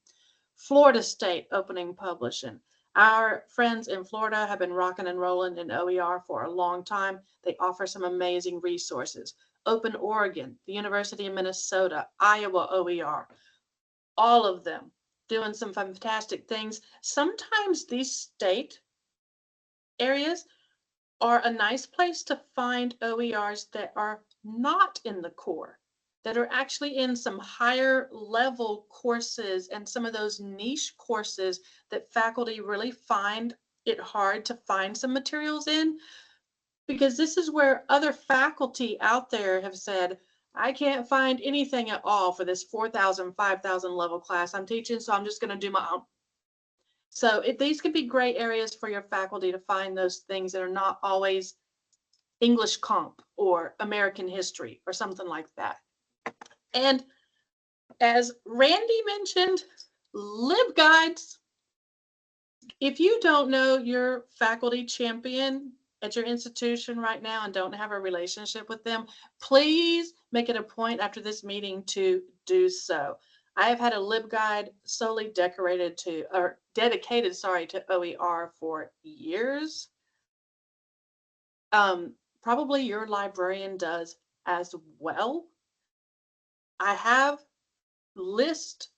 Florida State Opening Publishing. Our friends in Florida have been rocking and rolling in OER for a long time. They offer some amazing resources. Open Oregon, the University of Minnesota, Iowa OER, all of them doing some fantastic things. Sometimes these state areas are a nice place to find OERs that are not in the core, that are actually in some higher level courses and some of those niche courses that faculty really find it hard to find some materials in, because this is where other faculty out there have said, I can't find anything at all for this 4,000, 5,000 level class I'm teaching, so I'm just going to do my own. So these could be great areas for your faculty to find those things that are not always English comp or American history or something like that. And as Randy mentioned, LibGuides. If you don't know your faculty champion at your institution right now and don't have a relationship with them, please make it a point after this meeting to do so. I have had a LibGuide solely dedicated to OER for years. Probably your librarian does as well. I have lists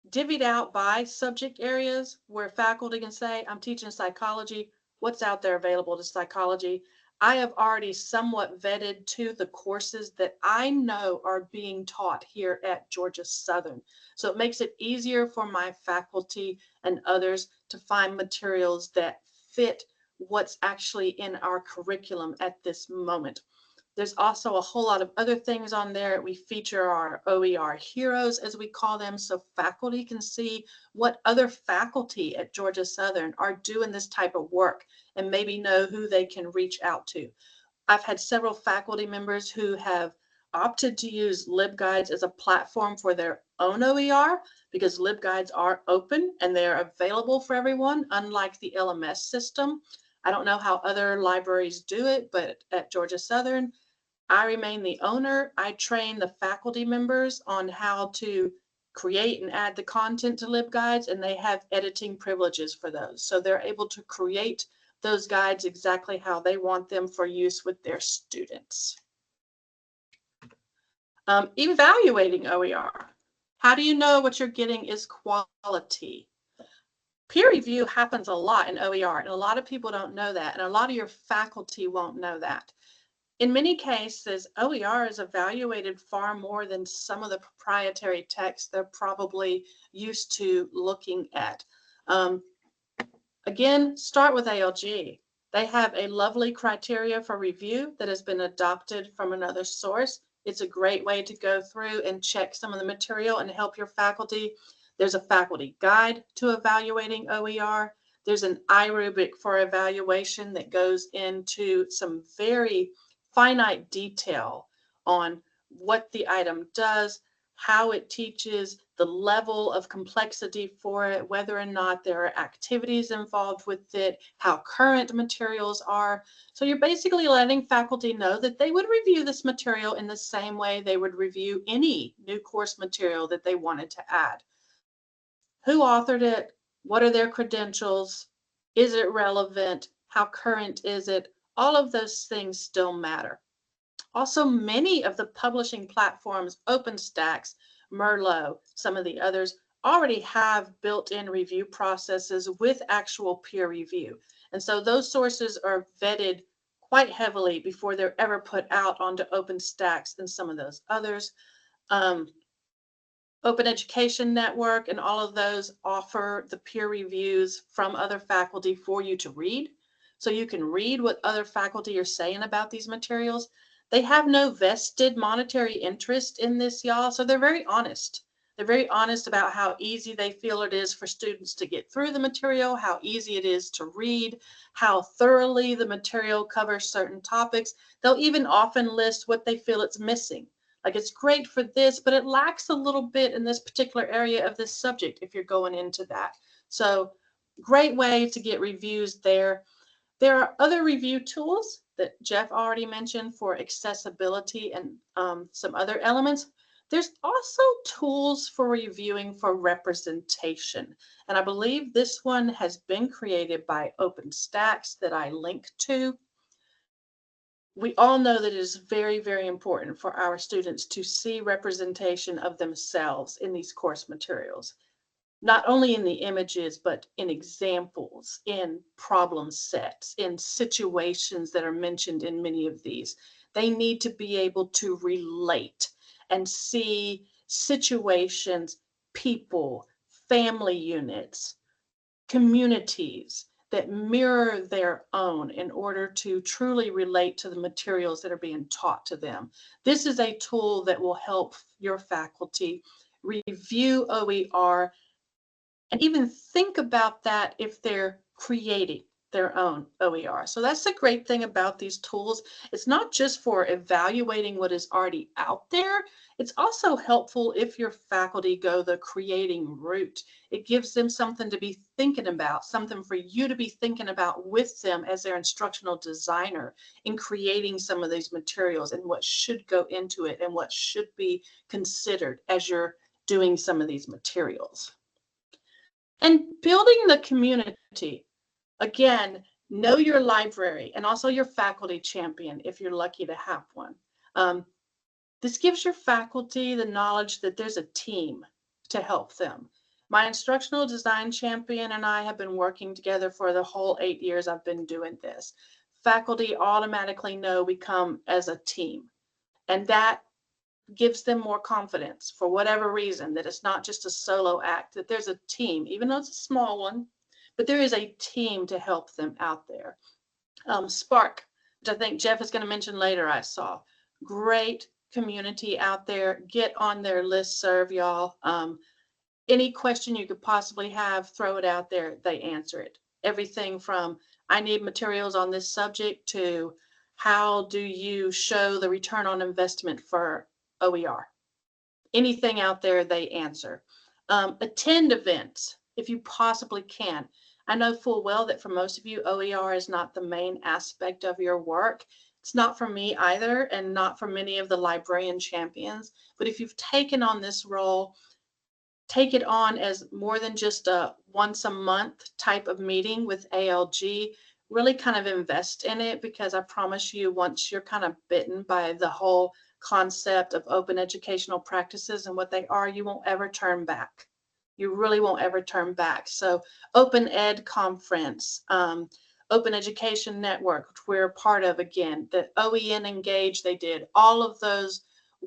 divvied out by subject areas where faculty can say, I'm teaching psychology, what's out there available to psychology? I have already somewhat vetted to the courses that I know are being taught here at Georgia Southern. So it makes it easier for my faculty and others to find materials that fit what's actually in our curriculum at this moment. There's also a whole lot of other things on there. We feature our OER heroes, as we call them, so faculty can see what other faculty at Georgia Southern are doing this type of work and maybe know who they can reach out to. I've had several faculty members who have opted to use LibGuides as a platform for their own OER because LibGuides are open and they're available for everyone, unlike the LMS system. I don't know how other libraries do it, but at Georgia Southern, I remain the owner. I train the faculty members on how to create and add the content to LibGuides, and they have editing privileges for those. So they're able to create those guides exactly how they want them for use with their students. Evaluating OER. How do you know what you're getting is quality? Peer review happens a lot in OER, and a lot of people don't know that, and a lot of your faculty won't know that. In many cases, OER is evaluated far more than some of the proprietary texts they're probably used to looking at. Again, start with ALG. They have a lovely criteria for review that has been adopted from another source. It's a great way to go through and check some of the material and help your faculty. There's a faculty guide to evaluating OER. There's an iRubric for evaluation that goes into some very finite detail on what the item does, how it teaches, the level of complexity for it, whether or not there are activities involved with it, how current materials are. So you're basically letting faculty know that they would review this material in the same way they would review any new course material that they wanted to add. Who authored it? What are their credentials? Is it relevant? How current is it? All of those things still matter. Also, many of the publishing platforms, OpenStax, Merlot, some of the others, already have built-in review processes with actual peer review. And so those sources are vetted quite heavily before they're ever put out onto OpenStax and some of those others. Open Education Network and all of those offer the peer reviews from other faculty for you to read. So you can read what other faculty are saying about these materials. They have no vested monetary interest in this, y'all. So they're very honest. They're very honest about how easy they feel it is for students to get through the material, how easy it is to read, how thoroughly the material covers certain topics. They'll even often list what they feel it's missing. Like, it's great for this, but it lacks a little bit in this particular area of this subject if you're going into that. So great way to get reviews there. There are other review tools that Jeff already mentioned for accessibility and some other elements. There's also tools for reviewing for representation. And I believe this one has been created by OpenStax that I link to. We all know that it is very, very important for our students to see representation of themselves in these course materials, not only in the images, but in examples, in problem sets, in situations that are mentioned in many of these. They need to be able to relate and see situations, people, family units, communities that mirror their own in order to truly relate to the materials that are being taught to them. This is a tool that will help your faculty review OER and even think about that if they're creating their own OER. So that's the great thing about these tools. It's not just for evaluating what is already out there. It's also helpful if your faculty go the creating route. It gives them something to be thinking about, something for you to be thinking about with them as their instructional designer in creating some of these materials and what should go into it and what should be considered as you're doing some of these materials. And building the community. Again, know your library and also your faculty champion if you're lucky to have one. This gives your faculty the knowledge that there's a team to help them. My instructional design champion and I have been working together for the whole 8 years I've been doing this. Faculty automatically know we come as a team, and that gives them more confidence for whatever reason, that it's not just a solo act, that there's a team, even though it's a small one, but there is a team to help them out there. Spark, which I think Jeff is going to mention later, I saw. Great community out there. Get on their listserv, y'all. Any question you could possibly have, throw it out there. They answer it. Everything from I need materials on this subject to how do you show the return on investment for OER? Anything out there, they answer. Attend events if you possibly can. I know full well that for most of you, OER is not the main aspect of your work. It's not for me either, and not for many of the librarian champions. But if you've taken on this role, take it on as more than just a once a month type of meeting with ALG. Really kind of invest in it, because I promise you, once you're kind of bitten by the whole concept of open educational practices and what they are, you won't ever turn back. You really won't ever turn back. So Open Ed Conference, Open Education Network, which we're a part of again, the OEN Engage, they did. All of those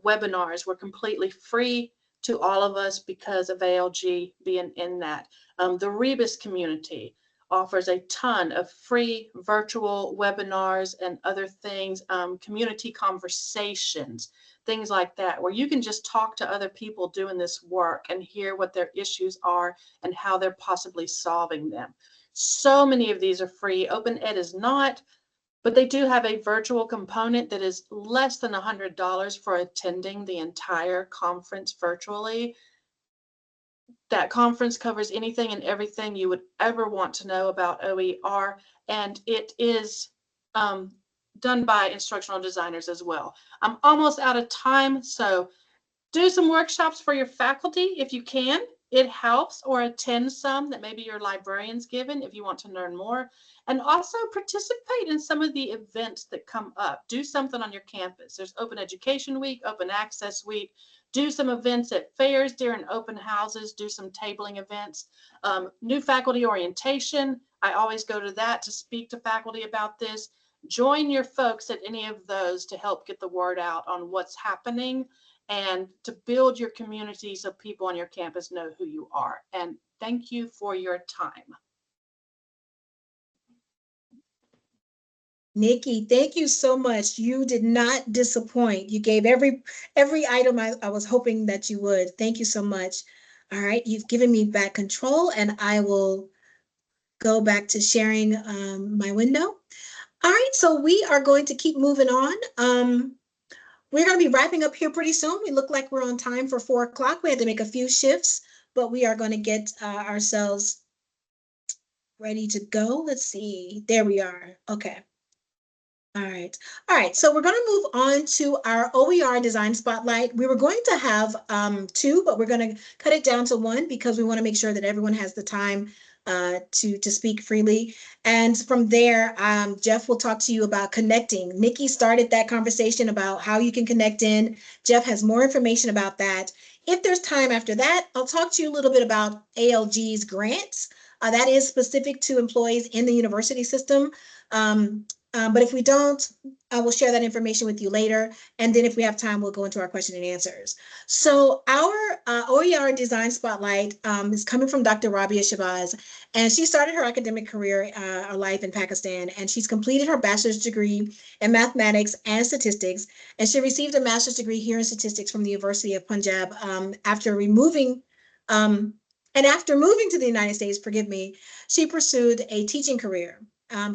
webinars were completely free to all of us because of ALG being in that. The Rebus community offers a ton of free virtual webinars and other things, community conversations, things like that, where you can just talk to other people doing this work and hear what their issues are and how they're possibly solving them. So many of these are free. Open Ed is not, but they do have a virtual component that is less than $100 for attending the entire conference virtually. That conference covers anything and everything you would ever want to know about OER, and it is done by instructional designers as well. I'm almost out of time, so do some workshops for your faculty if you can. It helps, or attend some that maybe your librarian's given if you want to learn more. And also participate in some of the events that come up. Do something on your campus. There's Open Education Week, Open Access Week. Do some events at fairs during open houses. Do some tabling events. New faculty orientation. I always go to that to speak to faculty about this. Join your folks at any of those to help get the word out on what's happening and to build your community so people on your campus know who you are. And thank you for your time. Nikki, thank you so much. You did not disappoint. You gave every item I was hoping that you would. Thank you so much. All right, you've given me back control, and I will go back to sharing my window. All right, so we are going to keep moving on. We're going to be wrapping up here pretty soon. We look like we're on time for 4 o'clock. We had to make a few shifts, but we are going to get ourselves ready to go. Let's see. There we are. Okay. All right. All right. So we're going to move on to our OER design spotlight. We were going to have 2, but we're going to cut it down to 1 because we want to make sure that everyone has the time to speak freely. And from there, Jeff will talk to you about connecting. Nikki started that conversation about how you can connect in. Jeff has more information about that. If there's time after that, I'll talk to you a little bit about ALG's grants. That is specific to employees in the university system. But if we don't, I will share that information with you later. And then if we have time, we'll go into our question and answers. So our OER design spotlight is coming from Dr. Rabia Shabazz. And she started her academic career or life in Pakistan. And she's completed her bachelor's degree in mathematics and statistics. And she received a master's degree here in statistics from the University of Punjab after moving to the United States, she pursued a teaching career.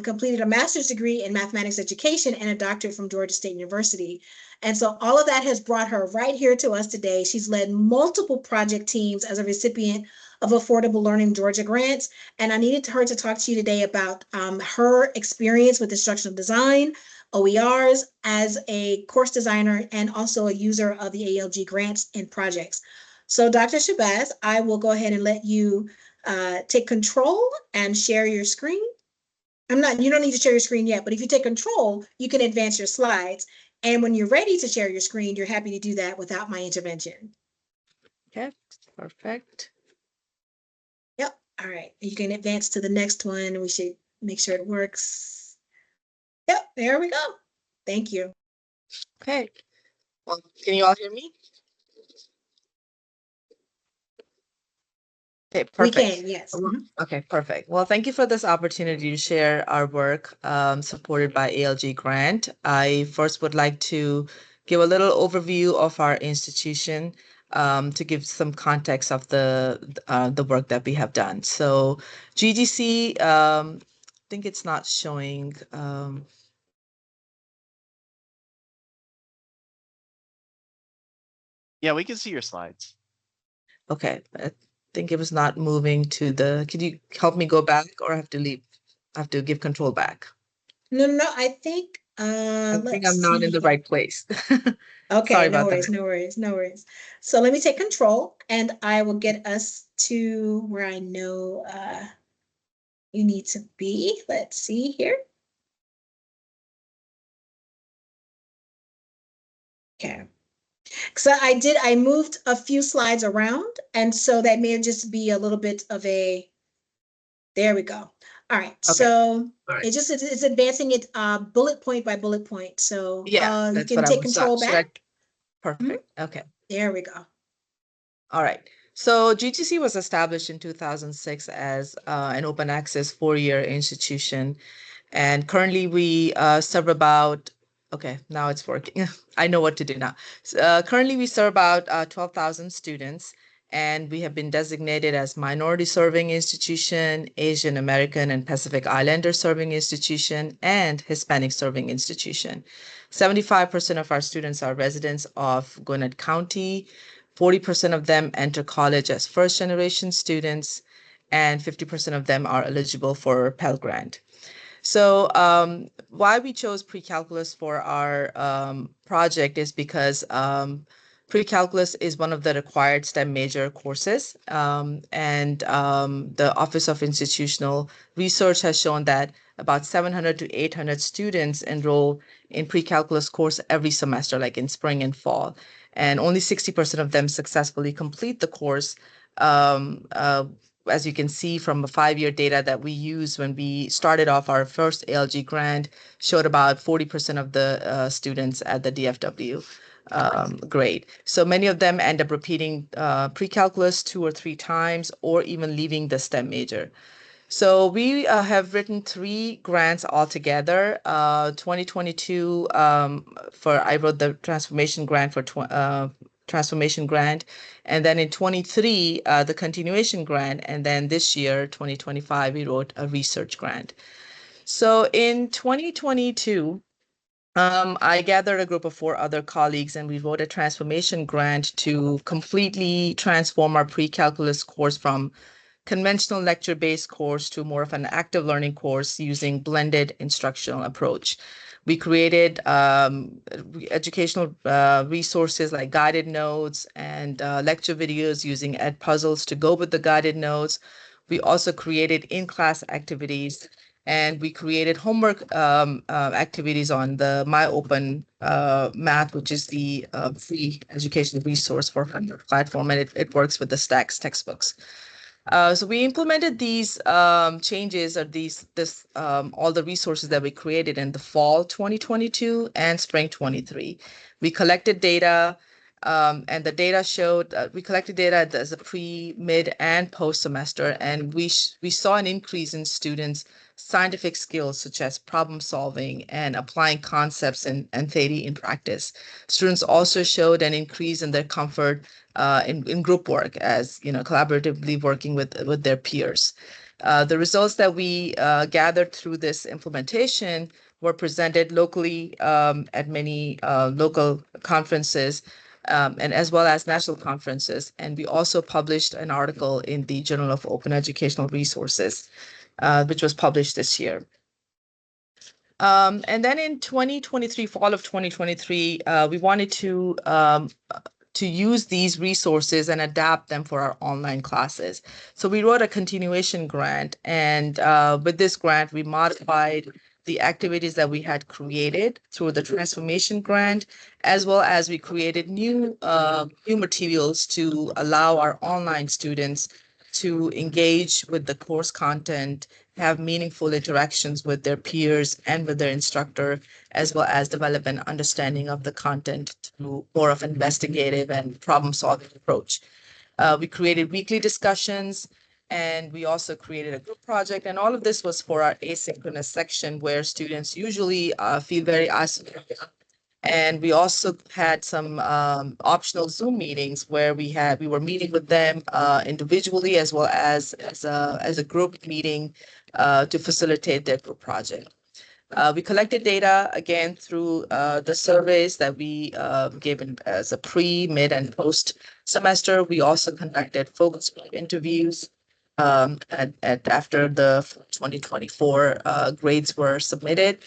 Completed a master's degree in mathematics education and a doctorate from Georgia State University. And so all of that has brought her right here to us today. She's led multiple project teams as a recipient of Affordable Learning Georgia grants. And I needed her to talk to you today about her experience with instructional design, OERs, as a course designer, and also a user of the ALG grants and projects. So Dr. Shabazz, I will go ahead and let you take control and share your screen. You don't need to share your screen yet, but if you take control, you can advance your slides. And when you're ready to share your screen, you're happy to do that without my intervention. Okay, perfect. Yep. All right. You can advance to the next one. We should make sure it works. Yep. There we go. Thank you. Okay. Well, can you all hear me? Okay, We perfect. can, yes. Well, okay, perfect. Well, thank you for this opportunity to share our work supported by ALG Grant. I first would like to give a little overview of our institution to give some context of the work that we have done. So GGC, I think it's not showing. Yeah, we can see your slides. Okay, I think it was not moving to the. Could you help me go back, or I have to leave? I have to give control back. No, no, no, I think, I think let's I'm not in see the here. right place. Okay, Sorry no about worries, that. no worries, no worries. So let me take control and I will get us to where I know you need to be. Let's see here. Okay. So I moved a few slides around, and so that may just be a little bit of a, there we go. All right, Okay. so All right. it's advancing it bullet point by bullet point. So Yeah, you that's can what I take was. control Should I? back. Perfect. Okay. There we go. All right. So GTC was established in 2006 as an open access four-year institution. And currently we serve about, okay, now it's working. I know what to do now. Currently we serve about 12,000 students, and we have been designated as minority serving institution, Asian American and Pacific Islander serving institution, and Hispanic serving institution. 75% of our students are residents of Gwinnett County. 40% of them enter college as first generation students, and 50% of them are eligible for Pell Grant. So why we chose pre-calculus for our project is because pre-calculus is one of the required STEM major courses. And the Office of Institutional Research has shown that about 700 to 800 students enroll in pre-calculus course every semester, like in spring and fall. And only 60% of them successfully complete the course. Um, uh, as you can see from the 5-year data that we used when we started off our first ALG grant, showed about 40% of the students at the DFW grade. So many of them end up repeating pre-calculus 2 or 3 times, or even leaving the STEM major. So we have written 3 grants altogether. 2022 I wrote the transformation grant for transformation grant, and then in 23 the continuation grant, and then this year 2025 we wrote a research grant. So in 2022 I gathered a group of 4 other colleagues, and we wrote a transformation grant to completely transform our pre-calculus course from conventional lecture-based course to more of an active learning course using blended instructional approach. We created educational resources like guided notes and lecture videos using Edpuzzles to go with the guided notes. We also created in-class activities, and we created homework activities on the MyOpen Math, which is the free educational resource for homework platform, and it works with the Stacks textbooks. So we implemented these changes, or all the resources that we created in the fall 2022 and spring 23. We collected data, and the data showed we collected data as a pre, mid, and post semester, and we saw an increase in students' scientific skills such as problem solving and applying concepts and theory in practice. Students also showed an increase in their comfort in group work, as collaboratively working with their peers. The results that we gathered through this implementation were presented locally at many local conferences, and as well as national conferences. And we also published an article in the Journal of Open Educational Resources, which was published this year. And then in 2023, fall of 2023, we wanted to use these resources and adapt them for our online classes. So we wrote a continuation grant, and with this grant, we modified the activities that we had created through the transformation grant, as well as we created new materials to allow our online students to engage with the course content, have meaningful interactions with their peers and with their instructor, as well as develop an understanding of the content through more of an investigative and problem-solving approach. We created weekly discussions And we also created a group project, and all of this was for our asynchronous section where students usually feel very isolated. And we also had some optional Zoom meetings where we were meeting with them individually as well as a group meeting to facilitate their group project. We collected data again through the surveys that we gave as a pre, mid, and post semester. We also conducted focus group interviews after the 2024 grades were submitted.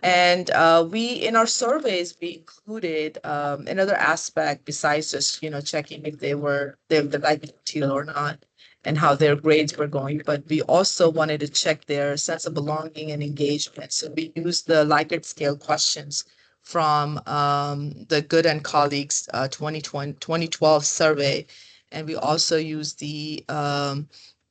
And in our surveys, we included another aspect besides just, checking if they liked the material or not and how their grades were going. But we also wanted to check their sense of belonging and engagement. So we used the Likert scale questions from the Good and Colleagues 2012 survey. And we also used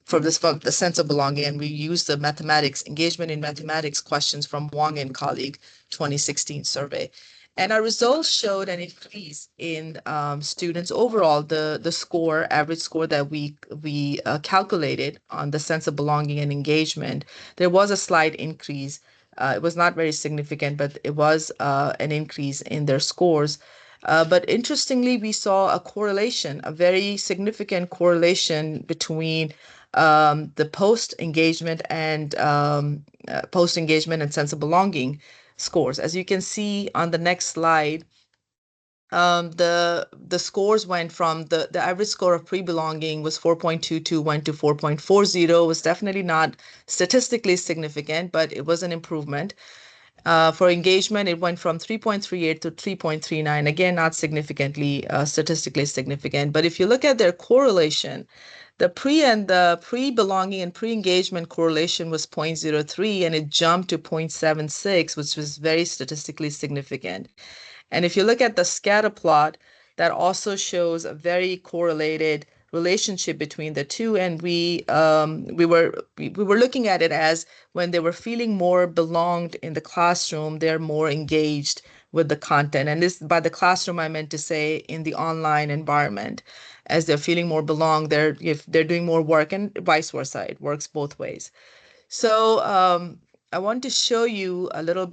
for the sense of belonging, and we used the engagement in mathematics questions from Wong and colleague 2016 survey. And our results showed an increase in students overall, the average score that we calculated on the sense of belonging and engagement. There was a slight increase. It was not very significant, but it was an increase in their scores. But interestingly, we saw a very significant correlation between the post engagement and sense of belonging scores. As you can see on the next slide, the scores went from the average score of pre-belonging was 4.22, went to 4.40. Was definitely not statistically significant, but it was an improvement. For engagement, it went from 3.38 to 3.39. Again, not significantly statistically significant. But if you look at their correlation, the pre-belonging and pre-engagement correlation was 0.03, and it jumped to 0.76, which was very statistically significant. And if you look at the scatter plot, that also shows a very correlated relationship between the two. And we were looking at it as when they were feeling more belonged in the classroom, they're more engaged with the content. And this, by the classroom, I meant to say in the online environment. As they're feeling more belonged, if they're doing more work, and vice versa. It works both ways. So I want to show you a little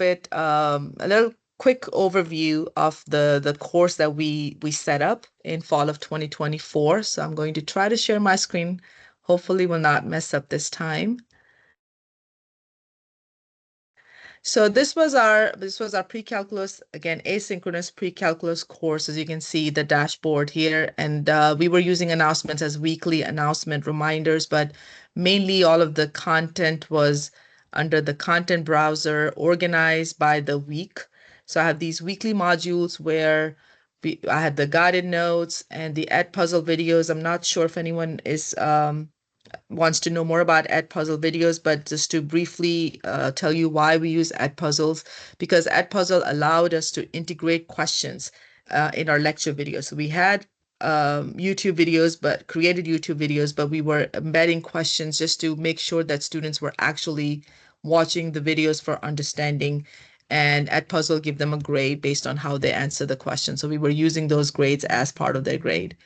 quick overview of the course that we set up in fall of 2024. So I'm going to try to share my screen. Hopefully will not mess up this time. So this was our pre-calculus, again, asynchronous pre-calculus course. As you can see, the dashboard here, and we were using announcements as weekly announcement reminders, but mainly all of the content was under the content browser, organized by the week. So I have these weekly modules where I had the guided notes and the Edpuzzle videos. I'm not sure if anyone wants to know more about Edpuzzle videos, but just to briefly tell you why we use Edpuzzles, because Edpuzzle allowed us to integrate questions in our lecture videos. So we had created YouTube videos, but we were embedding questions just to make sure that students were actually watching the videos for understanding, and Edpuzzle give them a grade based on how they answer the question. So we were using those grades as part of their grade.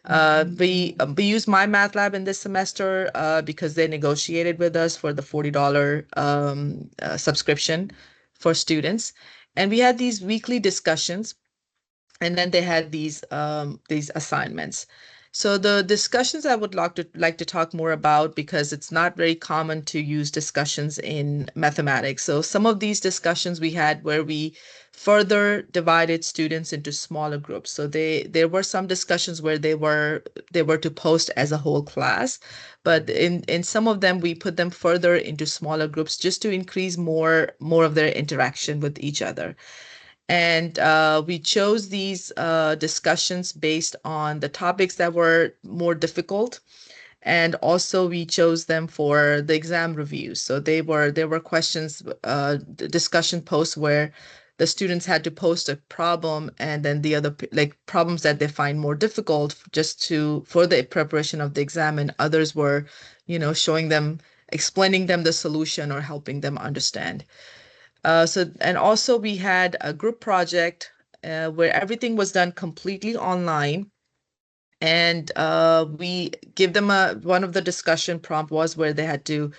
We used MyMathLab in this semester because they negotiated with us for the $40 subscription for students. And we had these weekly discussions, and then they had these assignments. So the discussions I would like to talk more about, because it's not very common to use discussions in mathematics. So some of these discussions we had where we further divided students into smaller groups. So there were some discussions where they were to post as a whole class, but in some of them we put them further into smaller groups just to increase more of their interaction with each other. And we chose these discussions based on the topics that were more difficult. And also we chose them for the exam reviews. So there were questions, discussion posts where the students had to post a problem, and then the other problems that they find more difficult for the preparation of the exam, and others were, explaining them the solution or helping them understand. And also we had a group project where everything was done completely online. And we give them one of the discussion prompt was where they had to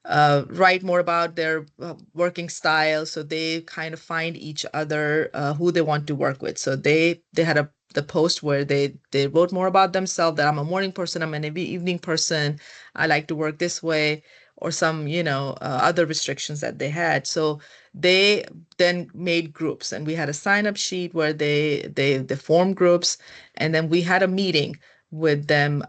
write more about their working style, so they kind of find each other, who they want to work with. So they had the post where they wrote more about themselves, that I'm a morning person, I'm an evening person, I like to work this way, or some other restrictions that they had. So they then made groups, and we had a sign up sheet where they formed groups, and then we had a meeting with them,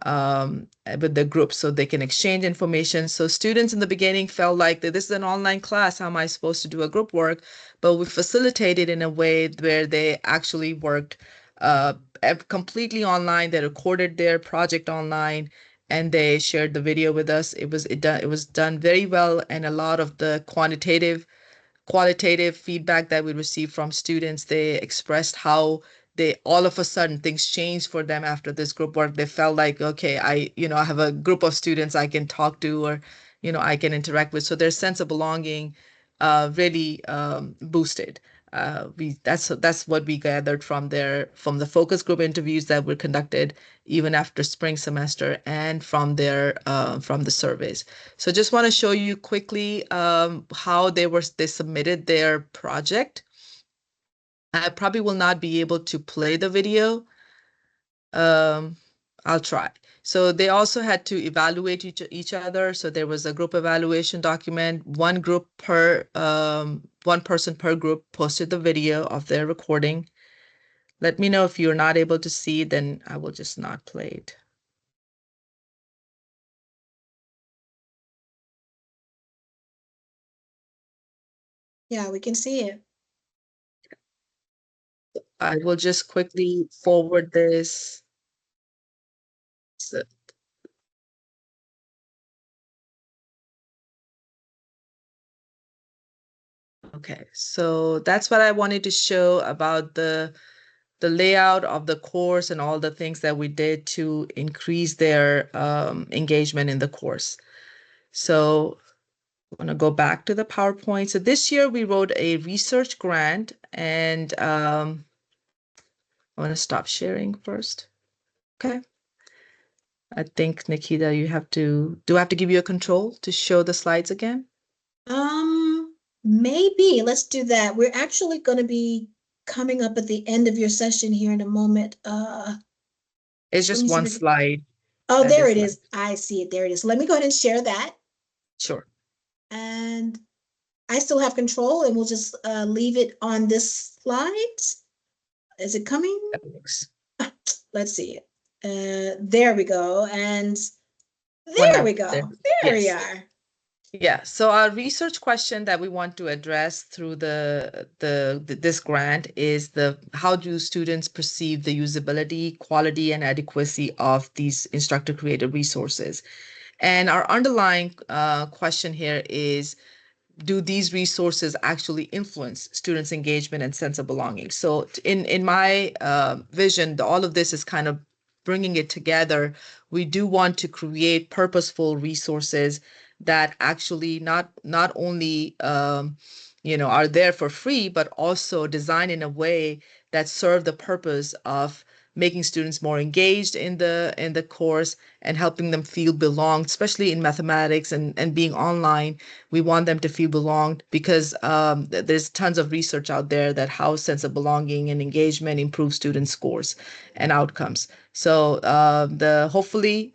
with the group, so they can exchange information. So students in the beginning felt like that this is an online class, how am I supposed to do a group work? But we facilitated in a way where they actually worked completely online. They recorded their project online, and they shared the video with us. It was done very well, and a lot of the qualitative feedback that we received from students, they expressed how they all of a sudden things changed for them after this group work. They felt like, okay, I have a group of students I can talk to, or I can interact with. So their sense of belonging really boosted. That's what we gathered from the focus group interviews that were conducted even after spring semester, and from the surveys. So just want to show you quickly how they submitted their project. I probably will not be able to play the video. I'll try. So they also had to evaluate each other. So there was a group evaluation document. One person per group posted the video of their recording. Let me know if you're not able to see, then I will just not play it. Yeah, we can see it. I will just quickly forward this. So, okay, so that's what I wanted to show about the layout of the course and all the things that we did to increase their engagement in the course. So I'm going to go back to the PowerPoint. So this year we wrote a research grant, and I want to stop sharing first. Okay. I think, Nikita, do I have to give you a control to show the slides again? Maybe let's do that. We're actually going to be coming up at the end of your session here in a moment. It's Let just me see one if I can- slide. Oh, that there is it is. left. I see it. There it is. Let me go ahead and share that. Sure. And I still have control, and we'll just leave it on this slide. Is it coming? That works. Let's see. There we go. And One there we up there. go. There we Yes. are. Yeah, so our research question that we want to address through this grant is how do students perceive the usability, quality, and adequacy of these instructor created resources? And our underlying question here is, do these resources actually influence students' engagement and sense of belonging? So in my vision, all of this is kind of bringing it together. We do want to create purposeful resources that actually not only are there for free, but also designed in a way that serve the purpose of making students more engaged in the course and helping them feel belonged, especially in mathematics and being online. We want them to feel belonged because there's tons of research out there that how sense of belonging and engagement improves student scores and outcomes. So hopefully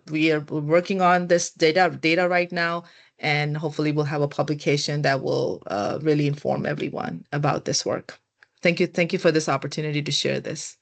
we're working on this data right now, and hopefully we'll have a publication that will really inform everyone about this work. Thank you for this opportunity to share this.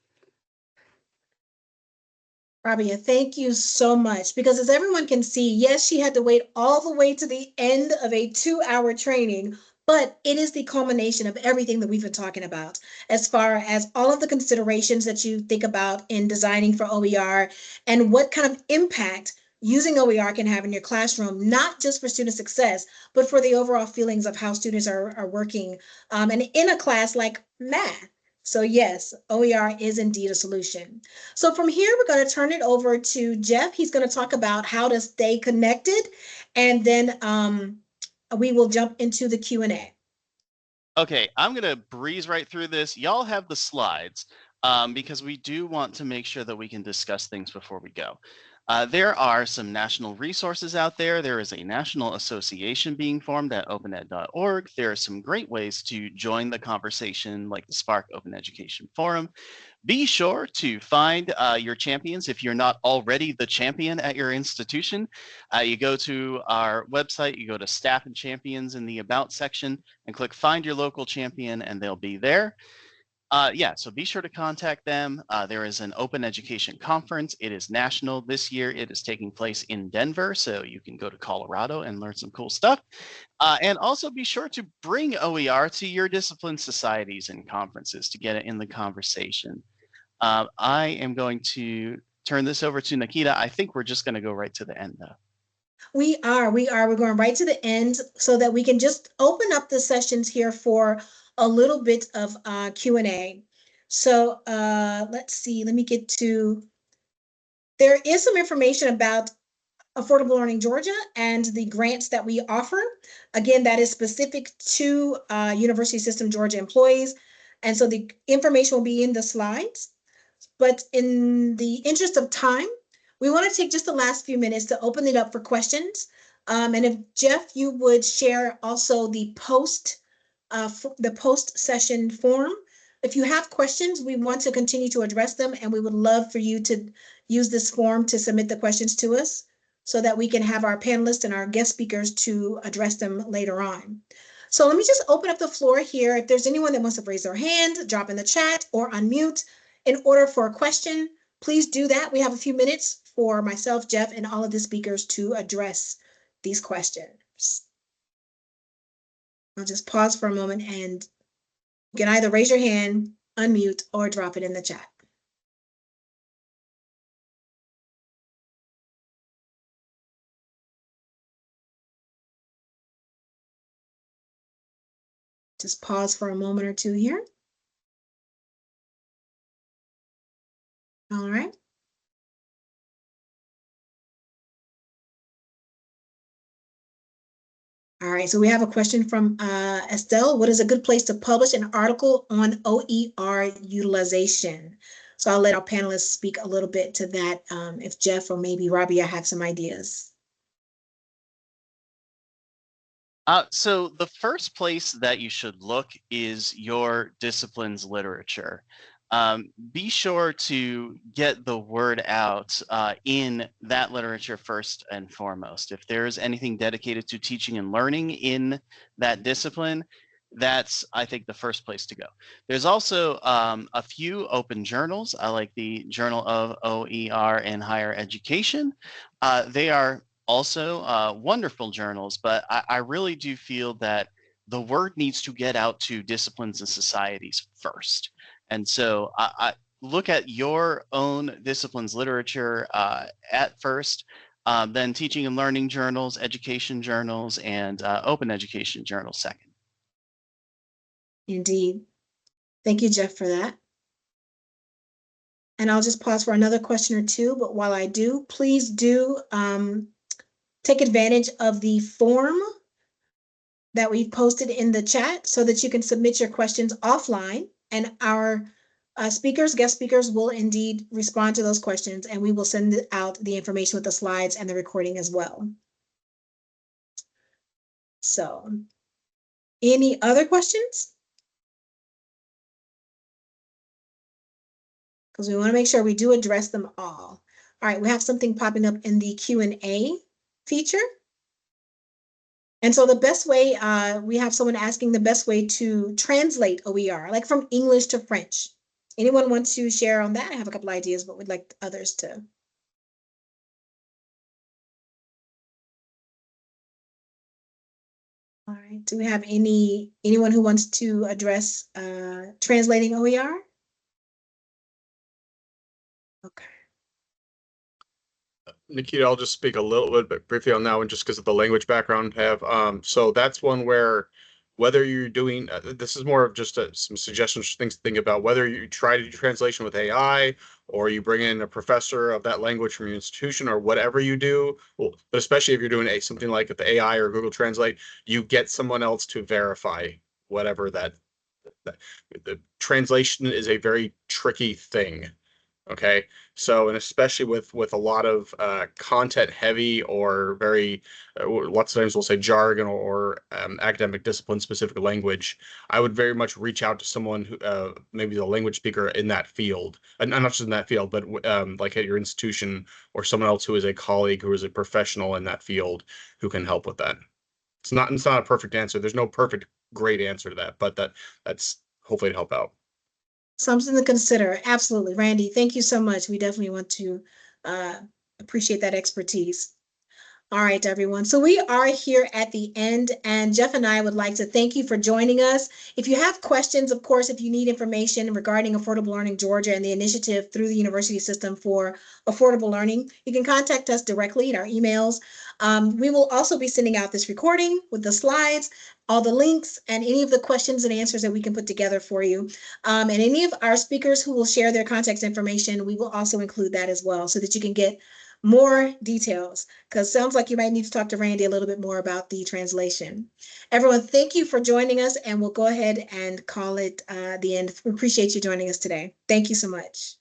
Rabia, thank you so much. Because as everyone can see, yes, she had to wait all the way to the end of a 2-hour training, but it is the culmination of everything that we've been talking about, as far as all of the considerations that you think about in designing for OER and what kind of impact using OER can have in your classroom, not just for student success, but for the overall feelings of how students are working and in a class like math. So yes, OER is indeed a solution. So from here, we're going to turn it over to Jeff. He's going to talk about how to stay connected, and then we will jump into the Q&A. Okay, I'm going to breeze right through this. Y'all have the slides. because we do want to make sure that we can discuss things before we go. There are some national resources out there. There is a national association being formed at opened.org. There are some great ways to join the conversation, like the Spark Open Education Forum. Be sure to find your champions. If you're not already the champion at your institution, you go to our website, you go to Staff and Champions in the About section and click Find Your Local Champion, and they'll be there. So be sure to contact them. There is an open education conference. It is national this year. It is taking place in Denver, so you can go to Colorado and learn some cool stuff. And also be sure to bring OER to your discipline societies and conferences to get it in the conversation. I am going to turn this over to Nikita. I think we're just going to go right to the end, though. We're going right to the end so that we can just open up the sessions here for a little bit of Q&A. So let's see, let me get to, there is some information about Affordable Learning Georgia and the grants that we offer. Again, that is specific to University System Georgia employees. And so the information will be in the slides. But in the interest of time, we want to take just the last few minutes to open it up for questions. And if Jeff, you would share also the post-session form. If you have questions, we want to continue to address them, and we would love for you to use this form to submit the questions to us so that we can have our panelists and our guest speakers to address them later on. So let me just open up the floor here. If there's anyone that wants to raise their hand, drop in the chat or unmute in order for a question, please do that. We have a few minutes for myself, Jeff, and all of the speakers to address these questions. I'll just pause for a moment, and you can either raise your hand, unmute, or drop it in the chat. Just pause for a moment or two here. All right. All right, so we have a question from Estelle. What is a good place to publish an article on OER utilization? So I'll let our panelists speak a little bit to that. If Jeff or maybe Robbie, I have some ideas. So the first place that you should look is your discipline's literature. Be sure to get the word out in that literature first and foremost. If there's anything dedicated to teaching and learning in that discipline, that's, I think, the first place to go. There's also a few open journals. I like the Journal of OER in Higher Education. They are also wonderful journals, but I really do feel that the word needs to get out to disciplines and societies first. And so I look at your own discipline's literature at first, then teaching and learning journals, education journals, and open education journals second. Indeed. Thank you, Jeff, for that. And I'll just pause for another question or two, but while I do, please do take advantage of the form that we posted in the chat so that you can submit your questions offline, and our guest speakers will indeed respond to those questions, and we will send out the information with the slides and the recording as well. So, any other questions? Because we want to make sure we do address them all. All right, we have something popping up in the Q&A feature. And so the best way, we have someone asking the best way to translate OER, like from English to French. Anyone want to share on that? I have a couple ideas, but we'd like others to. All right, do we have anyone who wants to address translating OER? Okay. Nikita, I'll just speak a little bit briefly on that one, just because of the language background I have. So that's one where whether you're doing, this is more of just some suggestions, things to think about, whether you try to do translation with AI or you bring in a professor of that language from your institution or whatever you do. Well, but especially if you're doing something like with the AI or Google Translate, you get someone else to verify whatever that the translation is a very tricky thing. Okay, so and especially with a lot of content heavy or very lots of times we'll say jargon or academic discipline specific language, I would very much reach out to someone who maybe the language speaker in that field, and not just in that field, but like at your institution or someone else who is a colleague who is a professional in that field who can help with that. It's not a perfect answer. There's no perfect great answer to that, but that's hopefully to help out. Something to consider. Absolutely. Randy, thank you so much. We definitely want to appreciate that expertise. All right, everyone. So we are here at the end, and Jeff and I would like to thank you for joining us. If you have questions, of course, if you need information regarding Affordable Learning Georgia and the initiative through the university system for affordable learning, you can contact us directly in our emails. We will also be sending out this recording with the slides, all the links, and any of the questions and answers that we can put together for you. And any of our speakers who will share their contact information, we will also include that as well so that you can get more details, because it sounds like you might need to talk to Randy a little bit more about the translation. Everyone, thank you for joining us, and we'll go ahead and call it the end. We appreciate you joining us today. Thank you so much.